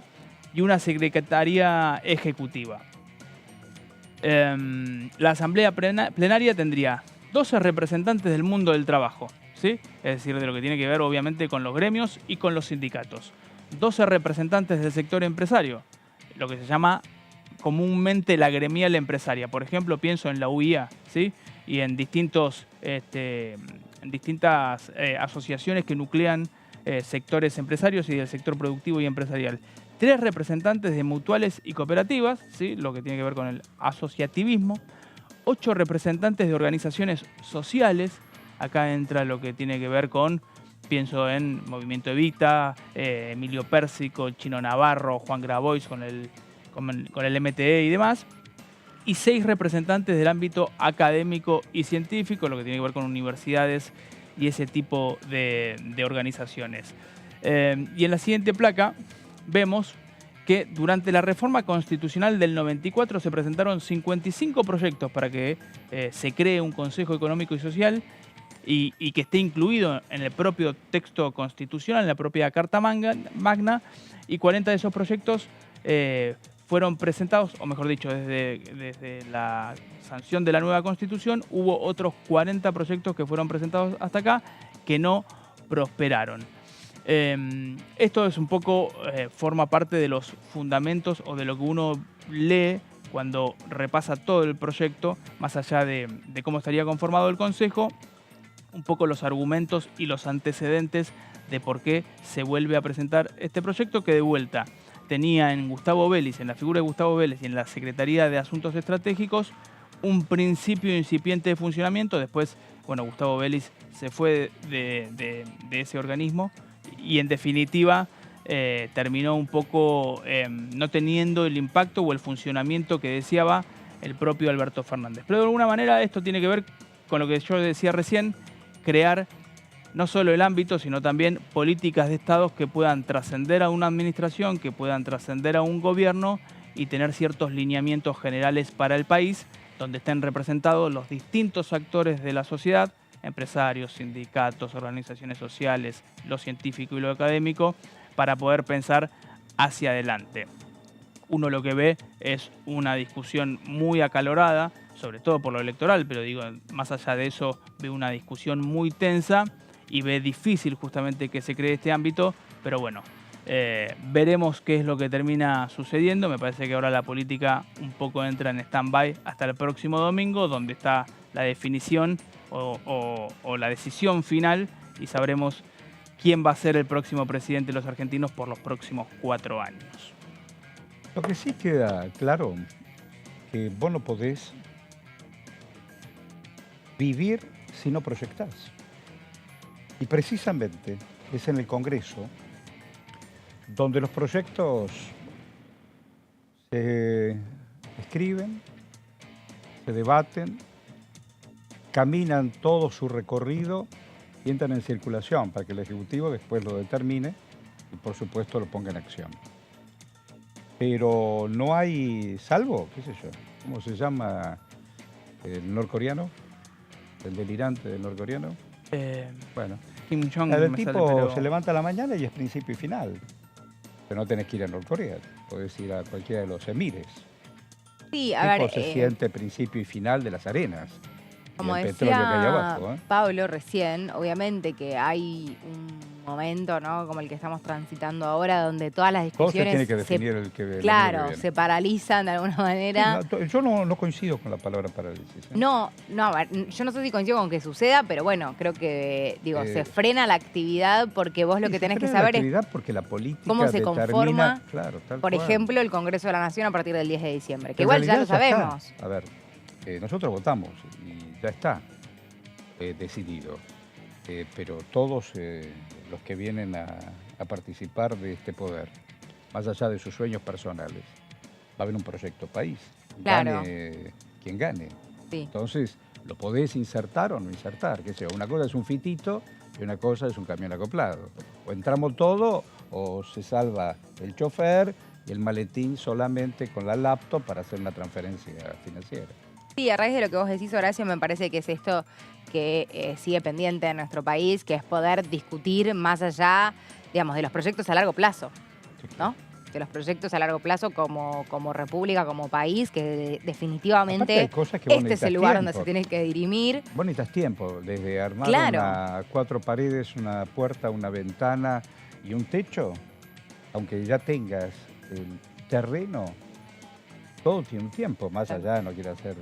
y una secretaría ejecutiva. La asamblea plenaria tendría 12 representantes del mundo del trabajo, ¿sí? Es decir, de lo que tiene que ver obviamente con los gremios y con los sindicatos. 12 representantes del sector empresario, lo que se llama comúnmente la gremial empresaria. Por ejemplo, pienso en la UIA, ¿sí? Y en distintas asociaciones que nuclean sectores empresarios y del sector productivo y empresarial. 3 representantes de mutuales y cooperativas, ¿sí? Lo que tiene que ver con el asociativismo. 8 representantes de organizaciones sociales. Acá entra lo que tiene que ver con, pienso en Movimiento Evita, Emilio Pérsico, Chino Navarro, Juan Grabois con el MTE y demás. Y 6 representantes del ámbito académico y científico, lo que tiene que ver con universidades y ese tipo de organizaciones. Y en la siguiente placa vemos que durante la reforma constitucional del 94 se presentaron 55 proyectos para que se cree un Consejo Económico y Social y que esté incluido en el propio texto constitucional, en la propia Carta Magna, y 40 de esos proyectos fueron presentados, o mejor dicho, desde la sanción de la nueva Constitución, hubo otros 40 proyectos que fueron presentados hasta acá que no prosperaron. Esto es un poco, forma parte de los fundamentos o de lo que uno lee cuando repasa todo el proyecto, más allá de cómo estaría conformado el Consejo, un poco los argumentos y los antecedentes de por qué se vuelve a presentar este proyecto, que de vuelta tenía en Gustavo Vélez, en la figura de Gustavo Vélez y en la Secretaría de Asuntos Estratégicos, un principio incipiente de funcionamiento. Después, bueno, Gustavo Vélez se fue de ese organismo y en definitiva terminó un poco no teniendo el impacto o el funcionamiento que deseaba el propio Alberto Fernández. Pero de alguna manera esto tiene que ver con lo que yo decía recién, crear no solo el ámbito, sino también políticas de Estado que puedan trascender a una administración, que puedan trascender a un gobierno y tener ciertos lineamientos generales para el país, donde estén representados los distintos actores de la sociedad, empresarios, sindicatos, organizaciones sociales, lo científico y lo académico, para poder pensar hacia adelante. Uno lo que ve es una discusión muy acalorada, sobre todo por lo electoral, pero digo, más allá de eso, ve una discusión muy tensa y ve difícil justamente que se cree este ámbito, pero bueno, veremos qué es lo que termina sucediendo. Me parece que ahora la política un poco entra en stand-by hasta el próximo domingo, donde está la definición o la decisión final y sabremos quién va a ser el próximo presidente de los argentinos por los próximos 4 años. Lo que sí queda claro, que vos no podés vivir si no proyectás. Y precisamente es en el Congreso donde los proyectos se escriben, se debaten, caminan todo su recorrido y entran en circulación para que el Ejecutivo después lo determine y por supuesto lo ponga en acción. Pero no hay salvo, qué sé yo, ¿cómo se llama el norcoreano? El delirante del norcoreano. Bueno, Kim Jong el me tipo sale, pero... se levanta a la mañana y es principio y final. Pero no tenés que ir a Norcorea, podés ir a cualquiera de los emires. Sí, a El ver, tipo se siente principio y final de las arenas. como y el petróleo que hay decía abajo, ¿eh? Pablo recién, obviamente que hay un momento, ¿no?, como el que estamos transitando ahora, donde todas las Todo se discusiones tiene que definir el que el claro, año que viene. se paralizan de alguna manera. Sí, yo no coincido con la palabra parálisis. ¿eh? No, a ver, yo no sé si coincido con que suceda, pero bueno, creo que, digo, se frena la actividad porque vos lo Sí, que se tenés que frena la saber es actividad porque la política cómo se determina, conforma, claro, tal por cual. ejemplo, el Congreso de la Nación a partir del 10 de diciembre, que En igual ya lo realidad sabemos. está. A ver, nosotros votamos y ya está decidido. Pero todos los que vienen a participar de este poder, más allá de sus sueños personales, va a haber un proyecto país. Claro. Gane quien gane. Sí. Entonces, lo podés insertar o no insertar. Qué sé yo, una cosa es un fitito y una cosa es un camión acoplado. O entramos todo o se salva el chofer y el maletín solamente con la laptop para hacer una transferencia financiera. Sí, a raíz de lo que vos decís, Horacio, me parece que es esto que sigue pendiente en nuestro país, que es poder discutir más allá, digamos, de los proyectos a largo plazo, ¿no? De los proyectos a largo plazo como república, como país, que definitivamente hay cosas que vos este es necesitas el lugar tiempo. donde se tiene que dirimir. Vos necesitas tiempo, desde armar Claro. 4 paredes, una puerta, una ventana y un techo, aunque ya tengas el terreno, todo tiene un tiempo, más allá no quiero hacer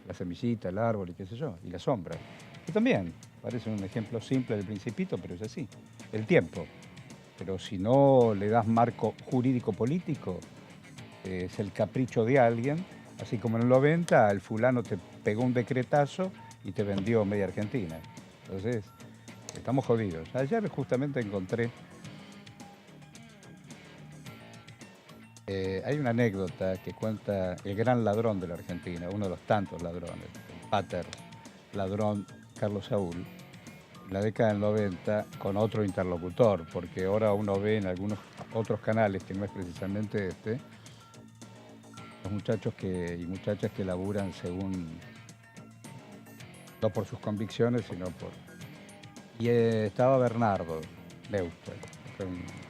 la semillita, el árbol y qué sé yo, y la sombra. Y también, parece un ejemplo simple del Principito, pero es así, el tiempo. Pero si no le das marco jurídico-político, es el capricho de alguien, así como en el 90 el fulano te pegó un decretazo y te vendió media Argentina. Entonces, estamos jodidos. Ayer justamente encontré... hay una anécdota que cuenta el gran ladrón de la Argentina, uno de los tantos ladrones, el pater ladrón Carlos Saúl, en la década del 90 con otro interlocutor, porque ahora uno ve en algunos otros canales, que no es precisamente este, los muchachos y muchachas que laburan según, no por sus convicciones, sino por... Y estaba Bernardo Neustadt, un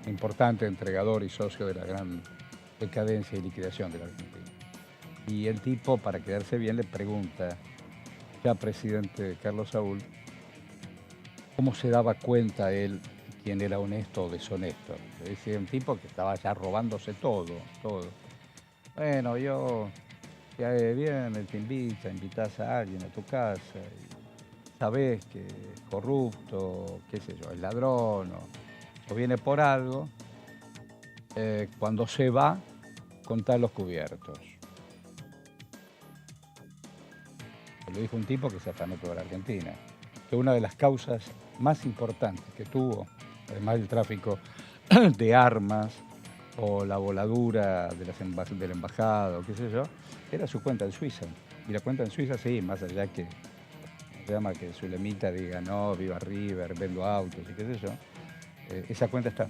importante entregador y socio de la gran decadencia y liquidación de la Argentina. Y el tipo, para quedarse bien, le pregunta, ya presidente Carlos Saúl, ¿cómo se daba cuenta él quién era honesto o deshonesto? Le decía un tipo que estaba ya robándose todo. Bueno, yo, ya viene, te invitas a alguien a tu casa y sabés que es corrupto, qué sé yo, es ladrón o viene por algo. cuando se va, contar los cubiertos. Lo dijo un tipo que se afanó toda la Argentina, que una de las causas más importantes que tuvo, además del tráfico de armas o la voladura de la embajada o qué sé yo, era su cuenta en Suiza. Y la cuenta en Suiza, sí, más allá que se llama que Zulemita diga no, viva River, vendo autos y qué sé yo, esa cuenta está,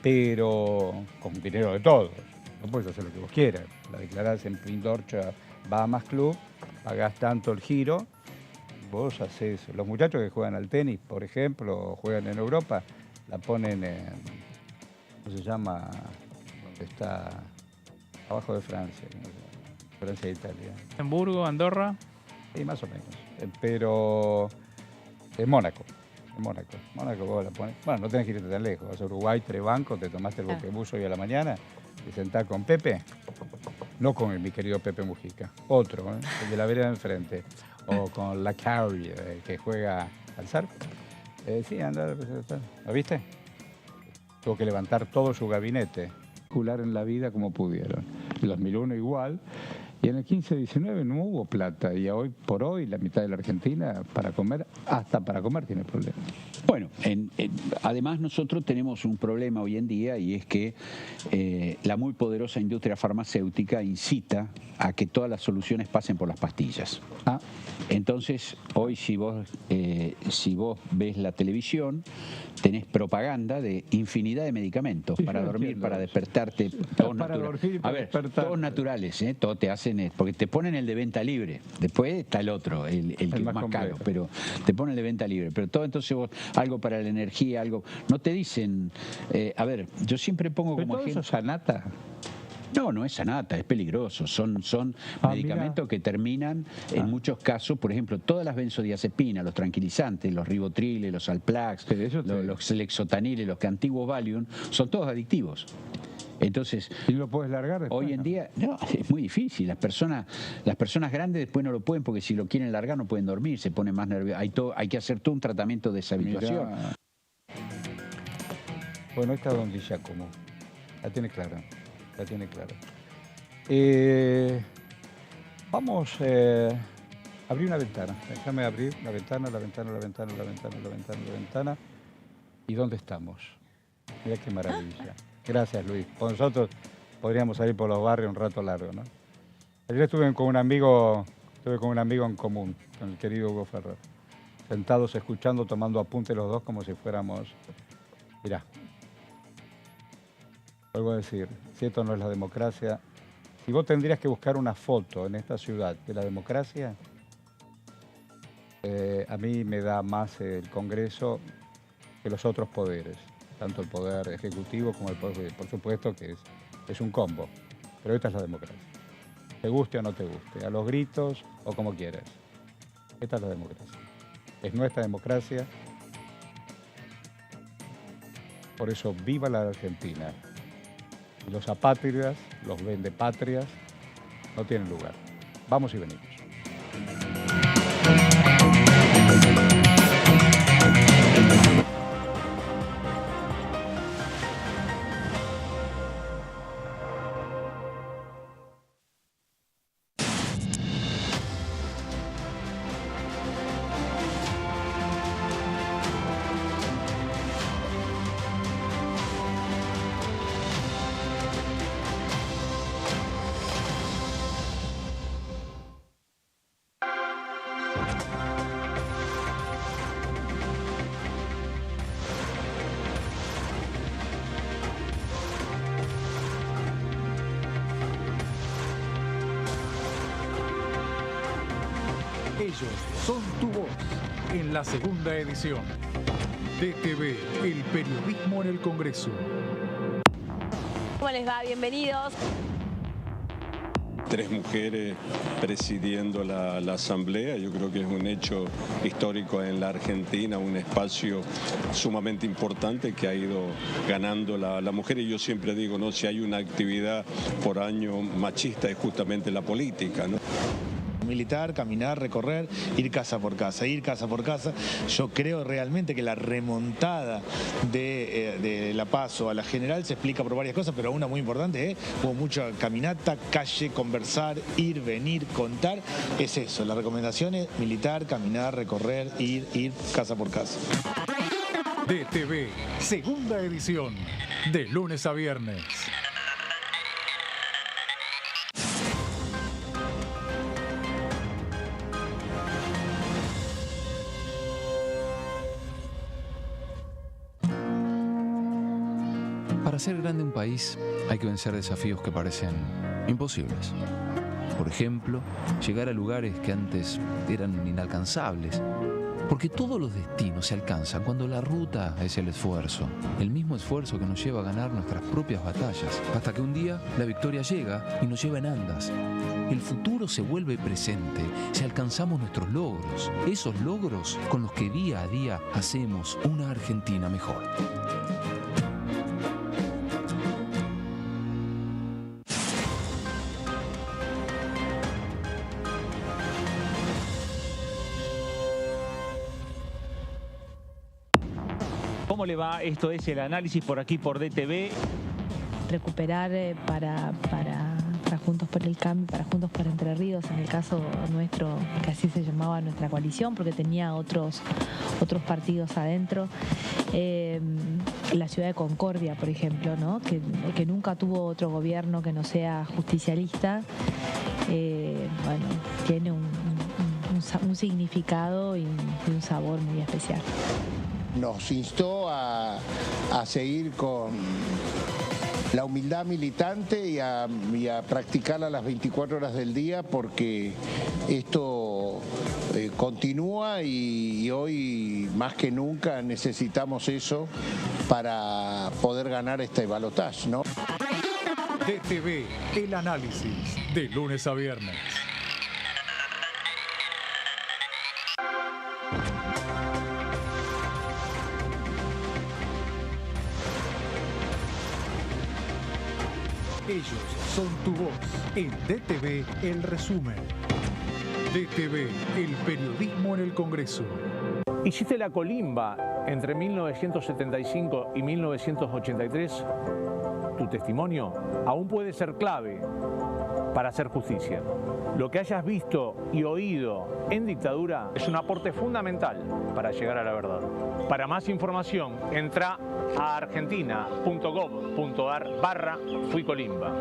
pero con dinero de todos. No puedes hacer lo que vos quieras. La declarás en Pindorcha Bahamas Club, pagás tanto el giro, vos haces. Los muchachos que juegan al tenis, por ejemplo, o juegan en Europa, la ponen en, ¿cómo se llama? Donde está, abajo de Francia, ¿no? Francia e Italia. Hamburgo, Andorra. Sí, más o menos. Pero en Mónaco. En Mónaco. Mónaco vos la pones. Bueno, no tenés que irte tan lejos. Vas a Uruguay, 3 bancos, te tomaste el boquebús hoy a la mañana, te sentás con Pepe. No con mi querido Pepe Mujica, otro, el de la vereda de enfrente. O con la Carrie, que juega al surf. Sí, anda, ¿lo viste? Tuvo que levantar todo su gabinete. Circular en la vida como pudieron. En 2001 igual. Y en el 15-19 no hubo plata. Y hoy por hoy la mitad de la Argentina, para comer, hasta para comer tiene problemas. Bueno, además nosotros tenemos un problema hoy en día y es que la muy poderosa industria farmacéutica incita a que todas las soluciones pasen por las pastillas. Entonces, hoy si vos ves la televisión, tenés propaganda de infinidad de medicamentos para dormir, para despertarte, todos naturales. A ver, todos naturales, todos te hacen, porque te ponen el de venta libre, después está el otro, el que es más caro, pero te ponen el de venta libre, pero todo entonces vos, algo para la energía, algo, no te dicen, a ver, yo siempre pongo como ejemplo. ¿Eso es Sanata? No, no es Sanata, es peligroso. Son medicamentos que terminan, en muchos casos, por ejemplo, todas las benzodiazepinas, los tranquilizantes, los ribotriles, los Alplax, los lexotaniles, los antiguos Valium, son todos adictivos. Entonces, ¿y lo puedes largar después? Hoy en día, no, es muy difícil. Las personas grandes después no lo pueden porque si lo quieren largar no pueden dormir, se ponen más nerviosos. Hay que hacer todo un tratamiento de deshabituación. Mirá. Bueno, esta es Don Giacomo. La tiene clara. La tiene clara. Vamos a abrir una ventana. Déjame abrir la ventana. ¿Y dónde estamos? Mira qué maravilla. Gracias, Luis. Con nosotros podríamos salir por los barrios un rato largo, ¿no? Ayer estuve con un amigo en común, con el querido Hugo Ferrer. Sentados, escuchando, tomando apuntes los dos como si fuéramos... Mirá. Vuelvo a decir, si esto no es la democracia, si vos tendrías que buscar una foto en esta ciudad de la democracia, a mí me da más el Congreso que los otros poderes, tanto el poder ejecutivo como el poder, por supuesto que es un combo, pero esta es la democracia. Te guste o no te guste, a los gritos o como quieras. Esta es la democracia. Es nuestra democracia. Por eso, viva la Argentina. Y los apátridas, los vendepatrias, no tienen lugar. Vamos y venimos. Ellos son tu voz en la segunda edición. DTV, el periodismo en el Congreso. ¿Cómo les va? Bienvenidos. 3 mujeres presidiendo la asamblea, yo creo que es un hecho histórico en la Argentina, un espacio sumamente importante que ha ido ganando la mujer, y yo siempre digo, ¿no? Si hay una actividad por año machista es justamente la política, ¿no? militar, caminar, recorrer, ir casa por casa, ir casa por casa. Yo creo realmente que la remontada de La Paso a la General se explica por varias cosas, pero una muy importante, hubo mucha caminata, calle, conversar, ir, venir, contar. Es eso, la recomendación es militar, caminar, recorrer, ir casa por casa. DTV, segunda edición, de lunes a viernes. Para ser grande un país hay que vencer desafíos que parecen imposibles. Por ejemplo, llegar a lugares que antes eran inalcanzables. Porque todos los destinos se alcanzan cuando la ruta es el esfuerzo. El mismo esfuerzo que nos lleva a ganar nuestras propias batallas. Hasta que un día la victoria llega y nos lleva en andas. El futuro se vuelve presente si alcanzamos nuestros logros. Esos logros con los que día a día hacemos una Argentina mejor. ¿Cómo le va? Esto es el análisis por aquí por DTV. Recuperar para Juntos por el Cambio, para Juntos por Entre Ríos, en el caso nuestro, que así se llamaba nuestra coalición, porque tenía otros partidos adentro. La ciudad de Concordia, por ejemplo, ¿no? que nunca tuvo otro gobierno que no sea justicialista, bueno, tiene un significado y un sabor muy especial. Nos instó a seguir con la humildad militante y a practicarla a las 24 horas del día, porque esto continúa y hoy más que nunca necesitamos eso para poder ganar este balotaje, ¿no? DTV, el análisis, de lunes a viernes. Ellos son tu voz. En DTV, el resumen. DTV, el periodismo en el Congreso. Hiciste la colimba entre 1975 y 1983. Tu testimonio aún puede ser clave para hacer justicia. Lo que hayas visto y oído en dictadura es un aporte fundamental para llegar a la verdad. Para más información, entra a argentina.gov.ar/fuicolimba.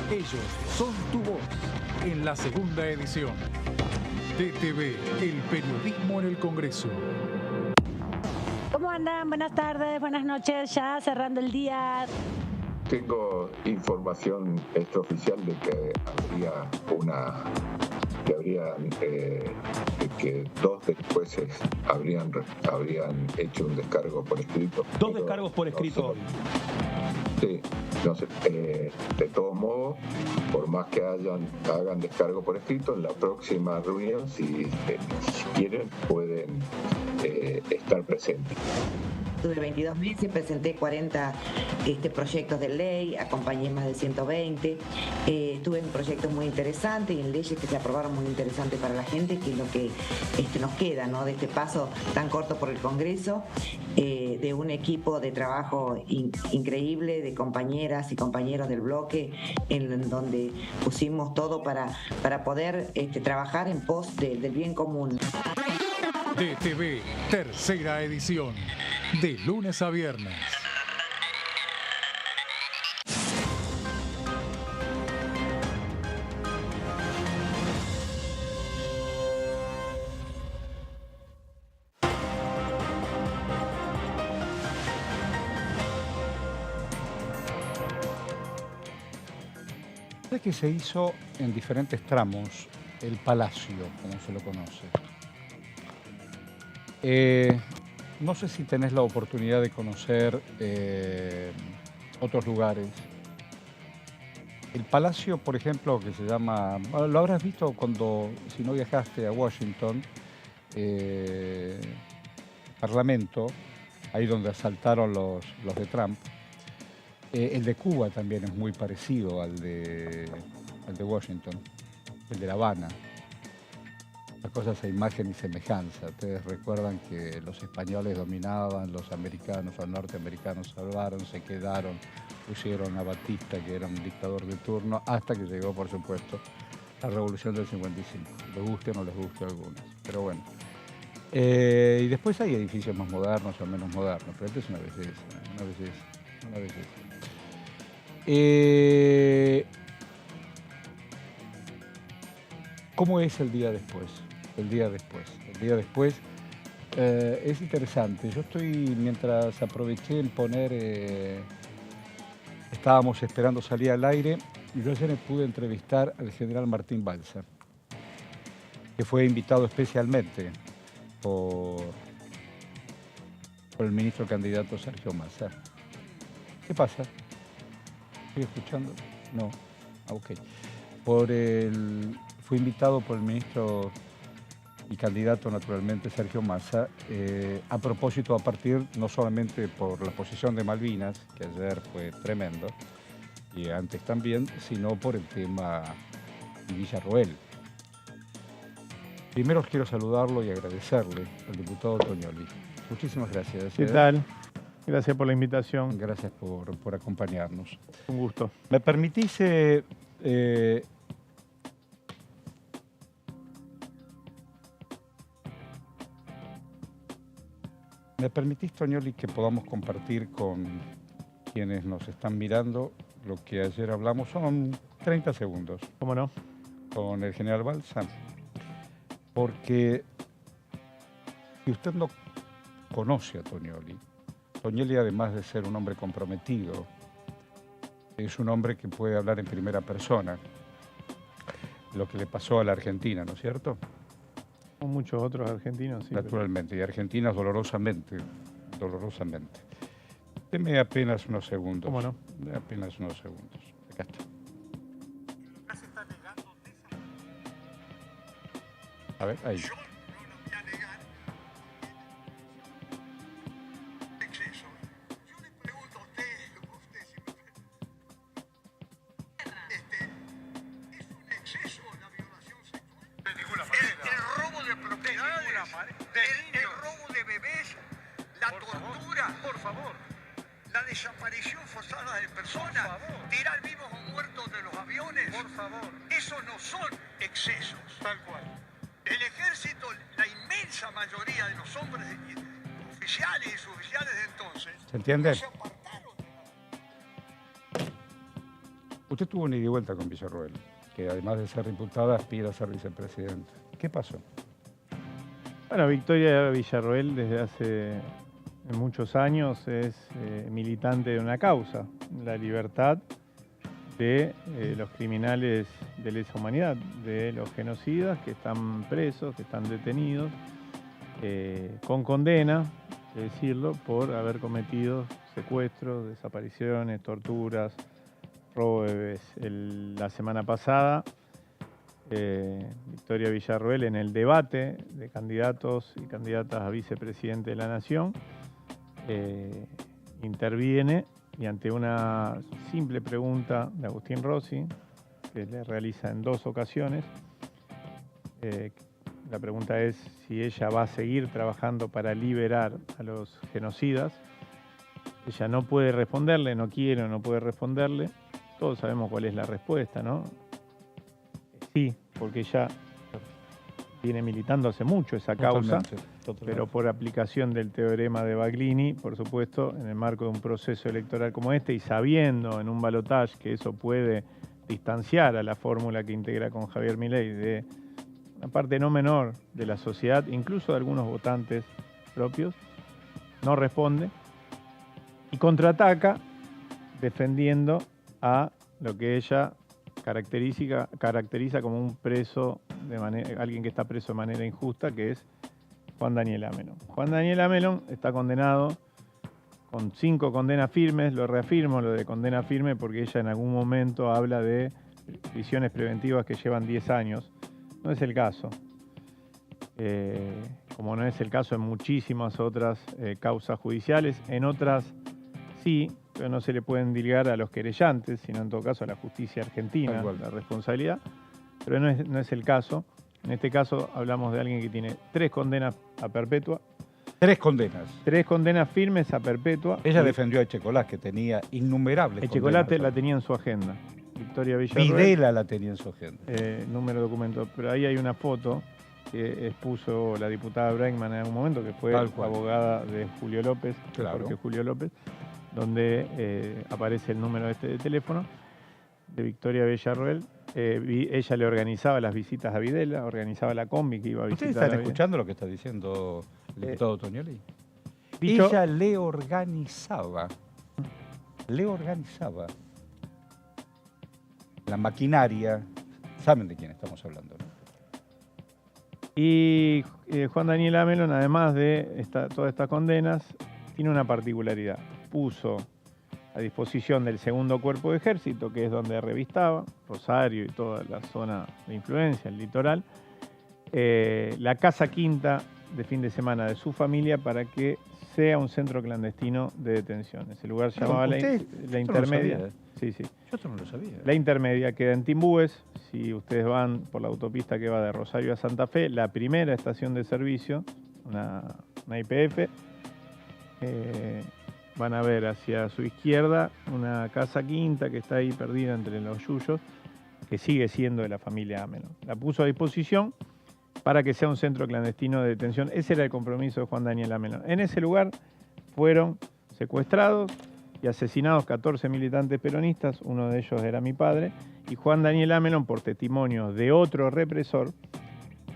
Ellos son tu voz. En la segunda edición. DTV, el periodismo en el Congreso. ¿Cómo andan? Buenas tardes, buenas noches, ya cerrando el día. Tengo información extraoficial de que que dos jueces habrían hecho un descargo por escrito. Dos descargos por escrito hoy. Sí, no sé, de todos modos, por más que hagan descargo por escrito, en la próxima reunión, si quieren, pueden estar presentes. Tuve 22 meses, presenté 40 proyectos de ley, acompañé más de 120. Tuve proyectos muy interesantes y en leyes que se aprobaron muy interesantes para la gente, que es lo que nos queda, ¿no? De este paso tan corto por el Congreso, de un equipo de trabajo increíble, de compañeras y compañeros del bloque, en donde pusimos todo para poder trabajar en pos del bien común. DTV, tercera edición, de lunes a viernes. Es que se hizo en diferentes tramos el palacio, como se lo conoce. No sé si tenés la oportunidad de conocer otros lugares. El palacio, por ejemplo, que se llama... Lo habrás visto cuando, si no viajaste a Washington, Parlamento, ahí donde asaltaron los de Trump. El de Cuba también es muy parecido al de Washington, el de La Habana. Las cosas a imagen y semejanza. Ustedes recuerdan que los españoles dominaban, los americanos o norteamericanos salvaron, se quedaron, pusieron a Batista, que era un dictador de turno, hasta que llegó, por supuesto, la Revolución del 55. Les guste o no les guste a algunos, pero bueno. Y después hay edificios más modernos o menos modernos, pero esto es una belleza, una belleza, una belleza. ¿Cómo es el día después? El día después es interesante. Yo mientras aproveché en poner, estábamos esperando salir al aire, y yo ayer pude entrevistar al general Martín Balsa, que fue invitado especialmente por el ministro candidato Sergio Massa. ¿Qué pasa? ¿Estoy escuchando? No. Ah, ok. Fue invitado por el ministro y candidato, naturalmente, Sergio Massa, a propósito, a partir no solamente por la posición de Malvinas, que ayer fue tremendo, y antes también, sino por el tema de Villarroel. Primero quiero saludarlo y agradecerle al diputado Toñoli. Muchísimas gracias. ¿Qué tal? Gracias por la invitación. Gracias por acompañarnos. Un gusto. ¿Me permitís... ¿Me permitís, Toñoli, que podamos compartir con quienes nos están mirando lo que ayer hablamos? Son 30 segundos. ¿Cómo no? Con el general Balsa. Porque si usted no conoce a Toñoli, Toñoli, además de ser un hombre comprometido, es un hombre que puede hablar en primera persona lo que le pasó a la Argentina, ¿no es cierto? Con muchos otros argentinos, sí. Naturalmente, y argentinas dolorosamente, dolorosamente. Deme apenas unos segundos. ¿Cómo no? Deme apenas unos segundos. Acá está. A ver, ahí. La desaparición forzada de personas, tirar vivos o muertos de los aviones, por favor. Esos no son excesos. Tal cual. El ejército, la inmensa mayoría de los hombres oficiales y suboficiales de entonces... ¿Se entiende? Usted tuvo una ida y vuelta con Villarroel, que además de ser diputada aspira a ser vicepresidente. ¿Qué pasó? Bueno, Victoria Villarroel desde hace muchos años es militante de una causa, la libertad de los criminales de lesa humanidad, de los genocidas que están presos, que están detenidos, con condena, hay que decirlo, por haber cometido secuestros, desapariciones, torturas, robo de bebés. La semana pasada, Victoria Villarroel, en el debate de candidatos y candidatas a vicepresidente de la Nación, interviene y ante una simple pregunta de Agustín Rossi, que le realiza en 2 ocasiones, la pregunta es si ella va a seguir trabajando para liberar a los genocidas. Ella no puede responderle, no quiere o no puede responderle. Todos sabemos cuál es la respuesta, ¿no? Sí, porque ella viene militando hace mucho esa causa, pero por aplicación del teorema de Baglini, por supuesto, en el marco de un proceso electoral como este y sabiendo en un balotaje que eso puede distanciar a la fórmula que integra con Javier Milei de una parte no menor de la sociedad, incluso de algunos votantes propios, no responde y contraataca defendiendo a lo que ella caracteriza como un preso, alguien que está preso de manera injusta, que es Juan Daniel Amelon. Juan Daniel Amelon está condenado con 5 condenas firmes, lo reafirmo lo de condena firme porque ella en algún momento habla de prisiones preventivas que llevan 10 años. No es el caso. Como no es el caso en muchísimas otras causas judiciales, en otras sí, pero no se le pueden dilgar a los querellantes, sino en todo caso a la justicia argentina, la responsabilidad, pero no es el caso. En este caso hablamos de alguien que tiene 3 condenas a perpetua. 3 condenas. 3 condenas firmes a perpetua. Ella defendió a Echecolás, que tenía innumerables Echecolás condenas. la tenía en su agenda. Victoria Villarroel. Videla la tenía en su agenda. Número de documento. Pero ahí hay una foto que expuso la diputada Bregman en algún momento, que fue abogada de Julio López, Jorge Julio López, donde aparece el número de teléfono de Victoria Villarroel. Ella le organizaba las visitas a Videla, organizaba la combi que iba a visitar. ¿Ustedes están escuchando lo que está diciendo el diputado Tognoli? Ella le organizaba la maquinaria. ¿Saben de quién estamos hablando? Y Juan Daniel Amelon, además de todas estas condenas, tiene una particularidad. Puso a disposición del segundo cuerpo de ejército, que es donde revistaba, Rosario y toda la zona de influencia, el litoral, la casa quinta de fin de semana de su familia para que sea un centro clandestino de detención. Ese lugar se llamaba la Intermedia. No sí, sí. Yo esto no lo sabía. La Intermedia queda en Timbúes. Si ustedes van por la autopista que va de Rosario a Santa Fe, la primera estación de servicio, una YPF, van a ver hacia su izquierda una casa quinta que está ahí perdida entre los yuyos, que sigue siendo de la familia Amelon. La puso a disposición para que sea un centro clandestino de detención. Ese era el compromiso de Juan Daniel Amelon. En ese lugar fueron secuestrados y asesinados 14 militantes peronistas, uno de ellos era mi padre, y Juan Daniel Amelon, por testimonio de otro represor,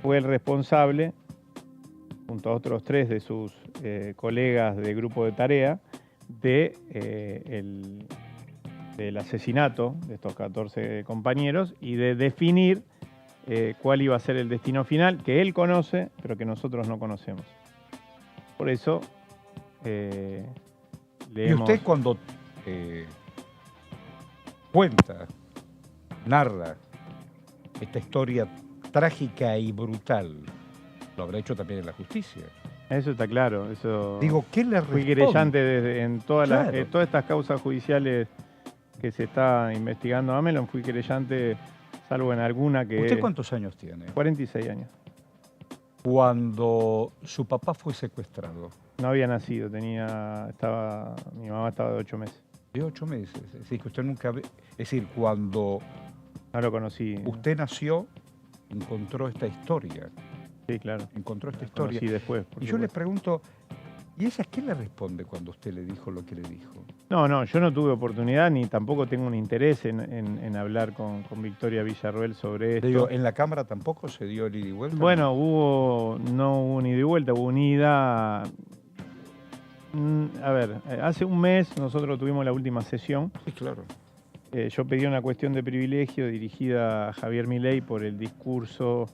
fue el responsable, junto a otros 3 de sus colegas de grupo de tarea, del asesinato de estos 14 compañeros y de definir cuál iba a ser el destino final, que él conoce, pero que nosotros no conocemos. Por eso Y usted cuando cuenta, narra esta historia trágica y brutal, lo habrá hecho también en la justicia. Eso está claro. Eso. Digo, ¿qué le responde? Fui querellante en todas Claro. todas estas causas judiciales que se está investigando a Amelon, fui querellante, salvo en alguna que... ¿Usted cuántos años tiene? 46 años. Cuando su papá fue secuestrado. No había nacido, mi mamá estaba de 8 meses. De 8 meses. Es decir, que usted nunca ve. Es decir, cuando. No lo conocí. Usted nació, encontró esta historia. Sí, claro. Encontró esta Lo historia. conocí después. Y yo le pregunto, ¿y ella qué le responde cuando usted le dijo lo que le dijo? No, yo no tuve oportunidad ni tampoco tengo un interés en hablar con Victoria Villarroel sobre esto. Digo, ¿en la Cámara tampoco se dio el ida y vuelta? Bueno, no hubo un ida y vuelta, hubo un ida. A ver, hace un mes nosotros tuvimos la última sesión. Sí, claro. Yo pedí una cuestión de privilegio dirigida a Javier Milei por el discurso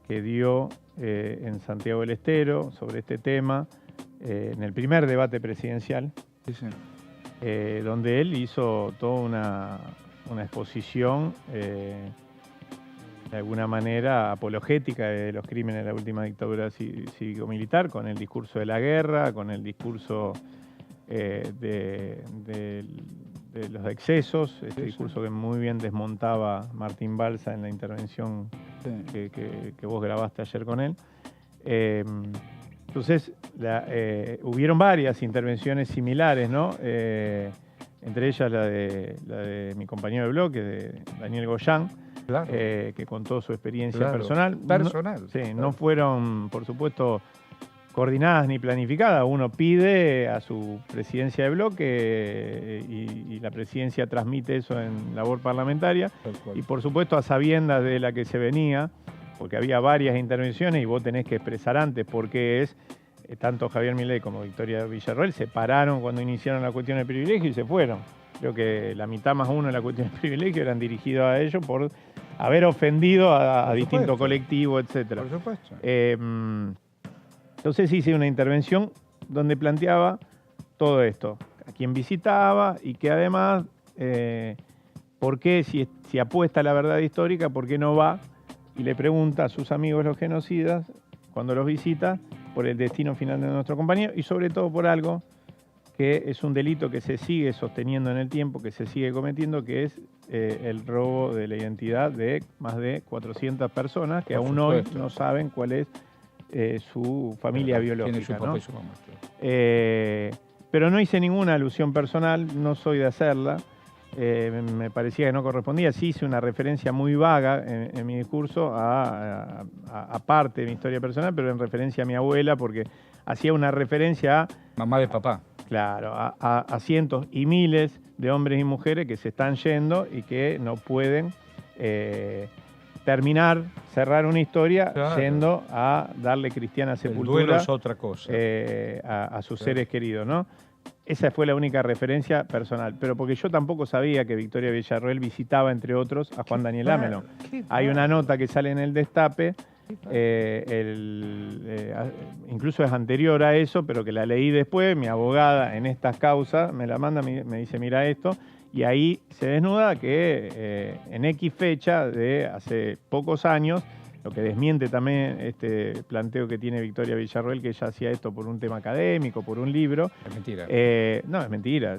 que dio en Santiago del Estero sobre este tema, en el primer debate presidencial, Sí, sí. donde él hizo toda una exposición de alguna manera apologética de los crímenes de la última dictadura cívico-militar, con el discurso de la guerra, con el discurso de los excesos, este discurso que muy bien desmontaba Martín Balsa en la intervención que vos grabaste ayer con él. Entonces, hubieron varias intervenciones similares, ¿no? Entre ellas la de mi compañero de bloque, de Daniel Goyán, Claro. Que contó su experiencia Claro. personal. Personal. Sí, Claro. no fueron, por supuesto, coordinadas ni planificadas. Uno pide a su presidencia de bloque y la presidencia transmite eso en labor parlamentaria. Y por supuesto a sabiendas de la que se venía, porque había varias intervenciones y vos tenés que expresar antes por qué es. Tanto Javier Milei como Victoria Villarroel se pararon cuando iniciaron la cuestión del privilegio y se fueron. Creo que la mitad más uno de la cuestión del privilegio eran dirigidos a ellos por haber ofendido a distintos colectivos, etc. Por supuesto. Entonces hice una intervención donde planteaba todo esto, a quién visitaba y que además, ¿por qué si apuesta a la verdad histórica, por qué no va y le pregunta a sus amigos los genocidas, cuando los visita, por el destino final de nuestro compañero y sobre todo por algo que es un delito que se sigue sosteniendo en el tiempo, que se sigue cometiendo, que es el robo de la identidad de más de 400 personas que aún hoy no saben cuál es su familia biológica, ¿no? Pero no hice ninguna alusión personal, no soy de hacerla. Me parecía que no correspondía. Sí hice una referencia muy vaga en mi discurso a parte de mi historia personal, pero en referencia a mi abuela, porque hacía una referencia a... Mamá de papá. Claro, a cientos y miles de hombres y mujeres que se están yendo y que no pueden cerrar una historia, claro, yendo a darle cristiana sepultura. El duelo es otra cosa. A sus seres queridos, ¿no? Esa fue la única referencia personal, pero porque yo tampoco sabía que Victoria Villarroel visitaba, entre otros, a Juan Daniel Amelón. Hay una nota que sale en el Destape, incluso es anterior a eso, pero que la leí después. Mi abogada en estas causas me la manda, me dice, mira esto, y ahí se desnuda que en X fecha de hace pocos años, lo que desmiente también este planteo que tiene Victoria Villarroel, que ella hacía esto por un tema académico, por un libro. Es mentira. No, es mentira.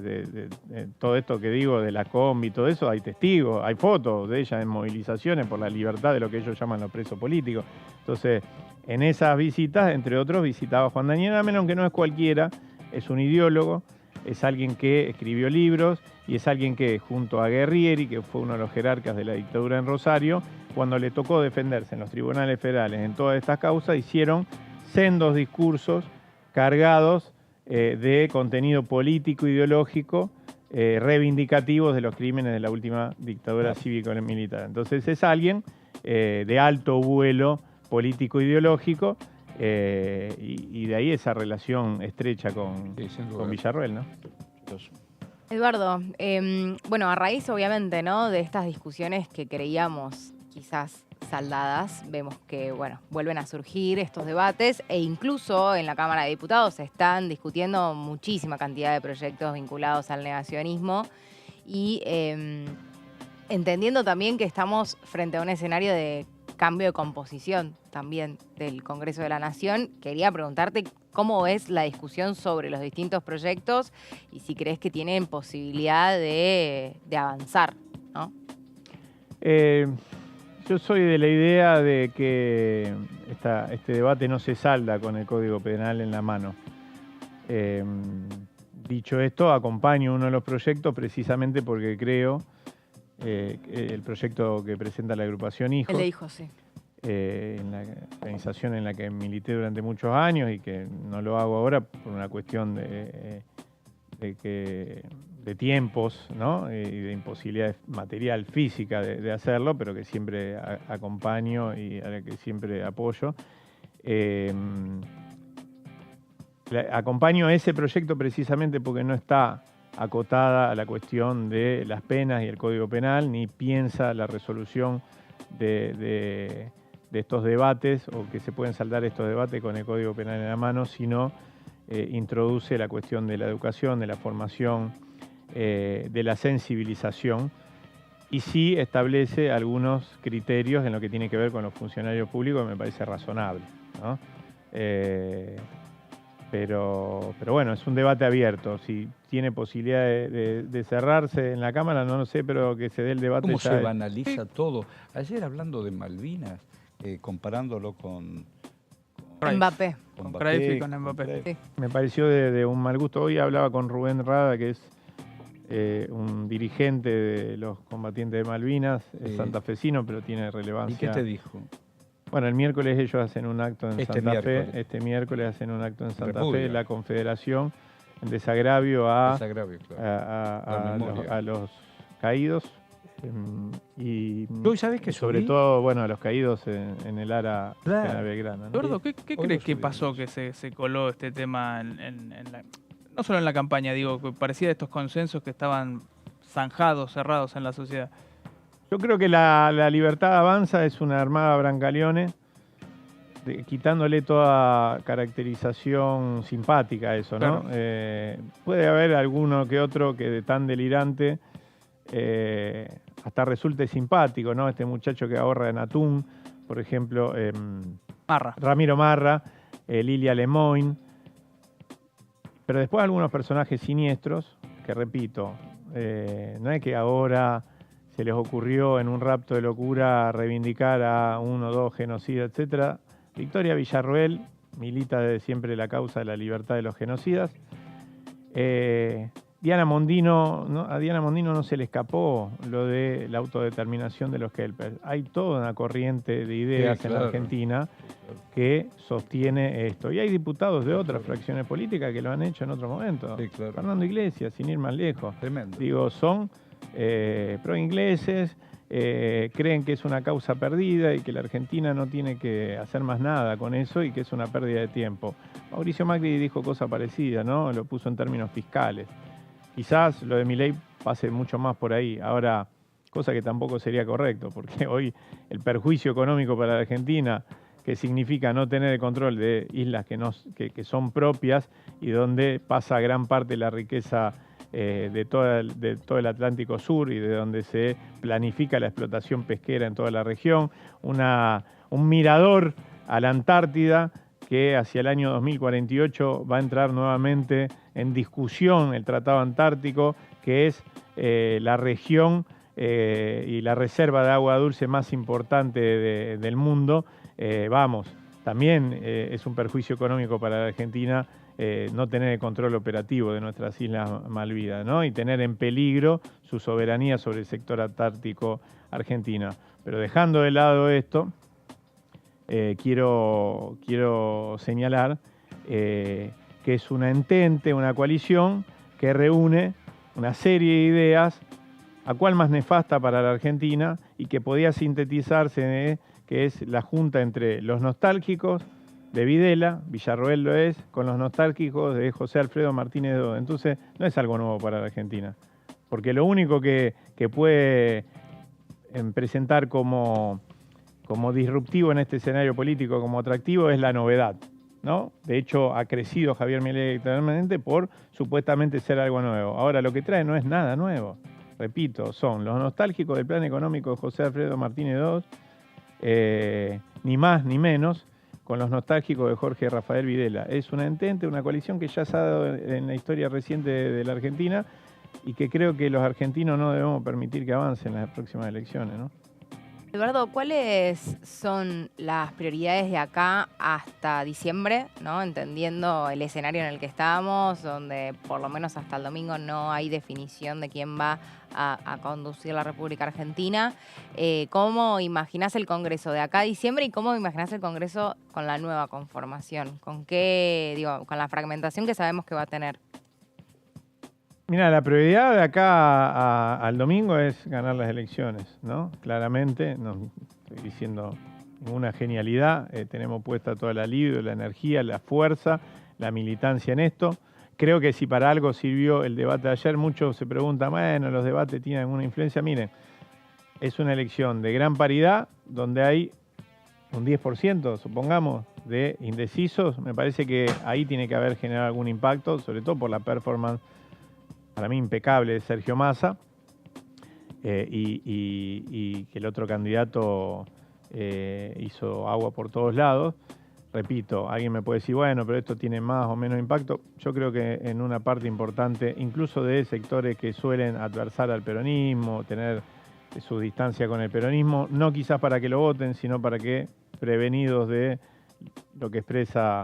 Todo esto que digo de la combi, todo eso, hay testigos, hay fotos de ella en movilizaciones por la libertad de lo que ellos llaman los presos políticos. Entonces, en esas visitas, entre otros, visitaba a Juan Daniel Amelón, que no es cualquiera, es un ideólogo, es alguien que escribió libros y es alguien que, junto a Guerrieri, que fue uno de los jerarcas de la dictadura en Rosario, cuando le tocó defenderse en los tribunales federales en todas estas causas, hicieron sendos discursos cargados de contenido político, ideológico, reivindicativos de los crímenes de la última dictadura cívico-militar. Entonces es alguien de alto vuelo político-ideológico, y de ahí esa relación estrecha con Villarroel, ¿no? Eduardo, bueno, a raíz obviamente, ¿no?, de estas discusiones que creíamos quizás saldadas, vemos que, bueno, vuelven a surgir estos debates e incluso en la Cámara de Diputados se están discutiendo muchísima cantidad de proyectos vinculados al negacionismo y entendiendo también que estamos frente a un escenario de cambio de composición también del Congreso de la Nación. Quería preguntarte cómo ves la discusión sobre los distintos proyectos y si crees que tienen posibilidad de avanzar, ¿no? Yo soy de la idea de que este debate no se salda con el Código Penal en la mano. Dicho esto, acompaño uno de los proyectos precisamente porque creo el proyecto que presenta la agrupación Hijos. El de Hijos, sí. En la organización en la que milité durante muchos años y que no lo hago ahora por una cuestión de tiempos, ¿no? Y de imposibilidad material, física de hacerlo, pero que siempre acompaño y a la que siempre apoyo. Acompaño ese proyecto precisamente porque no está acotada a la cuestión de las penas y el Código Penal, ni piensa la resolución de estos debates o que se pueden saldar estos debates con el Código Penal en la mano, sino introduce la cuestión de la educación, de la formación, de la sensibilización y sí establece algunos criterios en lo que tiene que ver con los funcionarios públicos que me parece razonable, ¿no? Pero bueno, es un debate abierto. Si tiene posibilidad de cerrarse en la Cámara, no lo sé, pero que se dé el debate. ¿Cómo ya se banaliza todo? Ayer hablando de Malvinas, comparándolo con Mbappé. Con Cruyff y con Mbappé. Sí. Me pareció de un mal gusto. Hoy hablaba con Rubén Rada, que es un dirigente de los combatientes de Malvinas, es santafesino, pero tiene relevancia. ¿Y qué te dijo? Bueno, el miércoles ellos hacen un acto en Santa miércoles. Fe. Este miércoles hacen un acto en Santa Repudia. Fe, la Confederación, en desagravio a los caídos. Y ¿sabes que sobre todo, bueno, a los caídos en el Ara Belgrano, ¿no? Eduardo, ¿qué crees que pasó que se coló este tema no solo en la campaña, digo, que parecía estos consensos que estaban zanjados, cerrados en la sociedad? Yo creo que la libertad avanza es una armada Brancaleone quitándole toda caracterización simpática a eso, ¿no? Claro. Puede haber alguno que otro que de tan delirante hasta resulte simpático, ¿no? Este muchacho que ahorra en atún, por ejemplo, Ramiro Marra, Lilia Lemoyne, pero después algunos personajes siniestros, que repito, no es que ahora se les ocurrió en un rapto de locura reivindicar a 1 o 2 genocidas, etcétera. Victoria Villarroel milita desde siempre la causa de la libertad de los genocidas. Diana Mondino, a Diana Mondino no se le escapó lo de la autodeterminación de los kelpers. Hay toda una corriente de ideas en la Argentina que sostiene esto. Y hay diputados de otras fracciones políticas que lo han hecho en otro momento. Fernando Iglesias, sin ir más lejos. Tremendo. Digo, son pro-ingleses, creen que es una causa perdida y que la Argentina no tiene que hacer más nada con eso y que es una pérdida de tiempo. Mauricio Macri dijo cosa parecida, ¿no? Lo puso en términos fiscales. Quizás lo de Milei pase mucho más por ahí. Ahora, cosa que tampoco sería correcto, porque hoy el perjuicio económico para la Argentina, que significa no tener el control de islas que son propias y donde pasa gran parte de la riqueza de todo el Atlántico Sur y de donde se planifica la explotación pesquera en toda la región, un mirador a la Antártida que hacia el año 2048 va a entrar nuevamente en discusión el Tratado Antártico, que es la región y la reserva de agua dulce más importante del mundo. También es un perjuicio económico para la Argentina no tener el control operativo de nuestras Islas Malvinas, ¿no? Y tener en peligro su soberanía sobre el sector antártico argentino. Pero dejando de lado esto, quiero señalar que es una entente, una coalición que reúne una serie de ideas, a cual más nefasta para la Argentina, y que podía sintetizarse que es la junta entre los nostálgicos de Videla, Villarroel lo es, con los nostálgicos de José Alfredo Martínez Dodó. Entonces, no es algo nuevo para la Argentina, porque lo único que puede presentar como disruptivo en este escenario político, como atractivo, es la novedad, ¿no? De hecho, ha crecido Javier Milei electoralmente por supuestamente ser algo nuevo. Ahora, lo que trae no es nada nuevo. Repito, son los nostálgicos del plan económico de José Alfredo Martínez Dodó, ni más ni menos, con los nostálgicos de Jorge Rafael Videla. Es una entente, una coalición que ya se ha dado en la historia reciente de la Argentina y que creo que los argentinos no debemos permitir que avance en las próximas elecciones, ¿no? Eduardo, ¿cuáles son las prioridades de acá hasta diciembre, ¿no? Entendiendo el escenario en el que estamos, donde por lo menos hasta el domingo no hay definición de quién va a conducir la República Argentina. ¿Cómo imaginás el Congreso de acá a diciembre y cómo imaginás el Congreso con la nueva conformación? ¿Con con la fragmentación que sabemos que va a tener? Mira, la prioridad de acá al domingo es ganar las elecciones, ¿no? Claramente, no estoy diciendo ninguna genialidad, tenemos puesta toda la libido, la energía, la fuerza, la militancia en esto. Creo que si para algo sirvió el debate de ayer, muchos se preguntan, bueno, los debates tienen alguna influencia. Miren, es una elección de gran paridad, donde hay un 10%, supongamos, de indecisos. Me parece que ahí tiene que haber generado algún impacto, sobre todo por la performance para mí impecable de Sergio Massa, y que el otro candidato hizo agua por todos lados. Repito, alguien me puede decir, bueno, pero esto tiene más o menos impacto. Yo creo que en una parte importante, incluso de sectores que suelen adversar al peronismo, tener su distancia con el peronismo, no quizás para que lo voten, sino para que, prevenidos de lo que expresa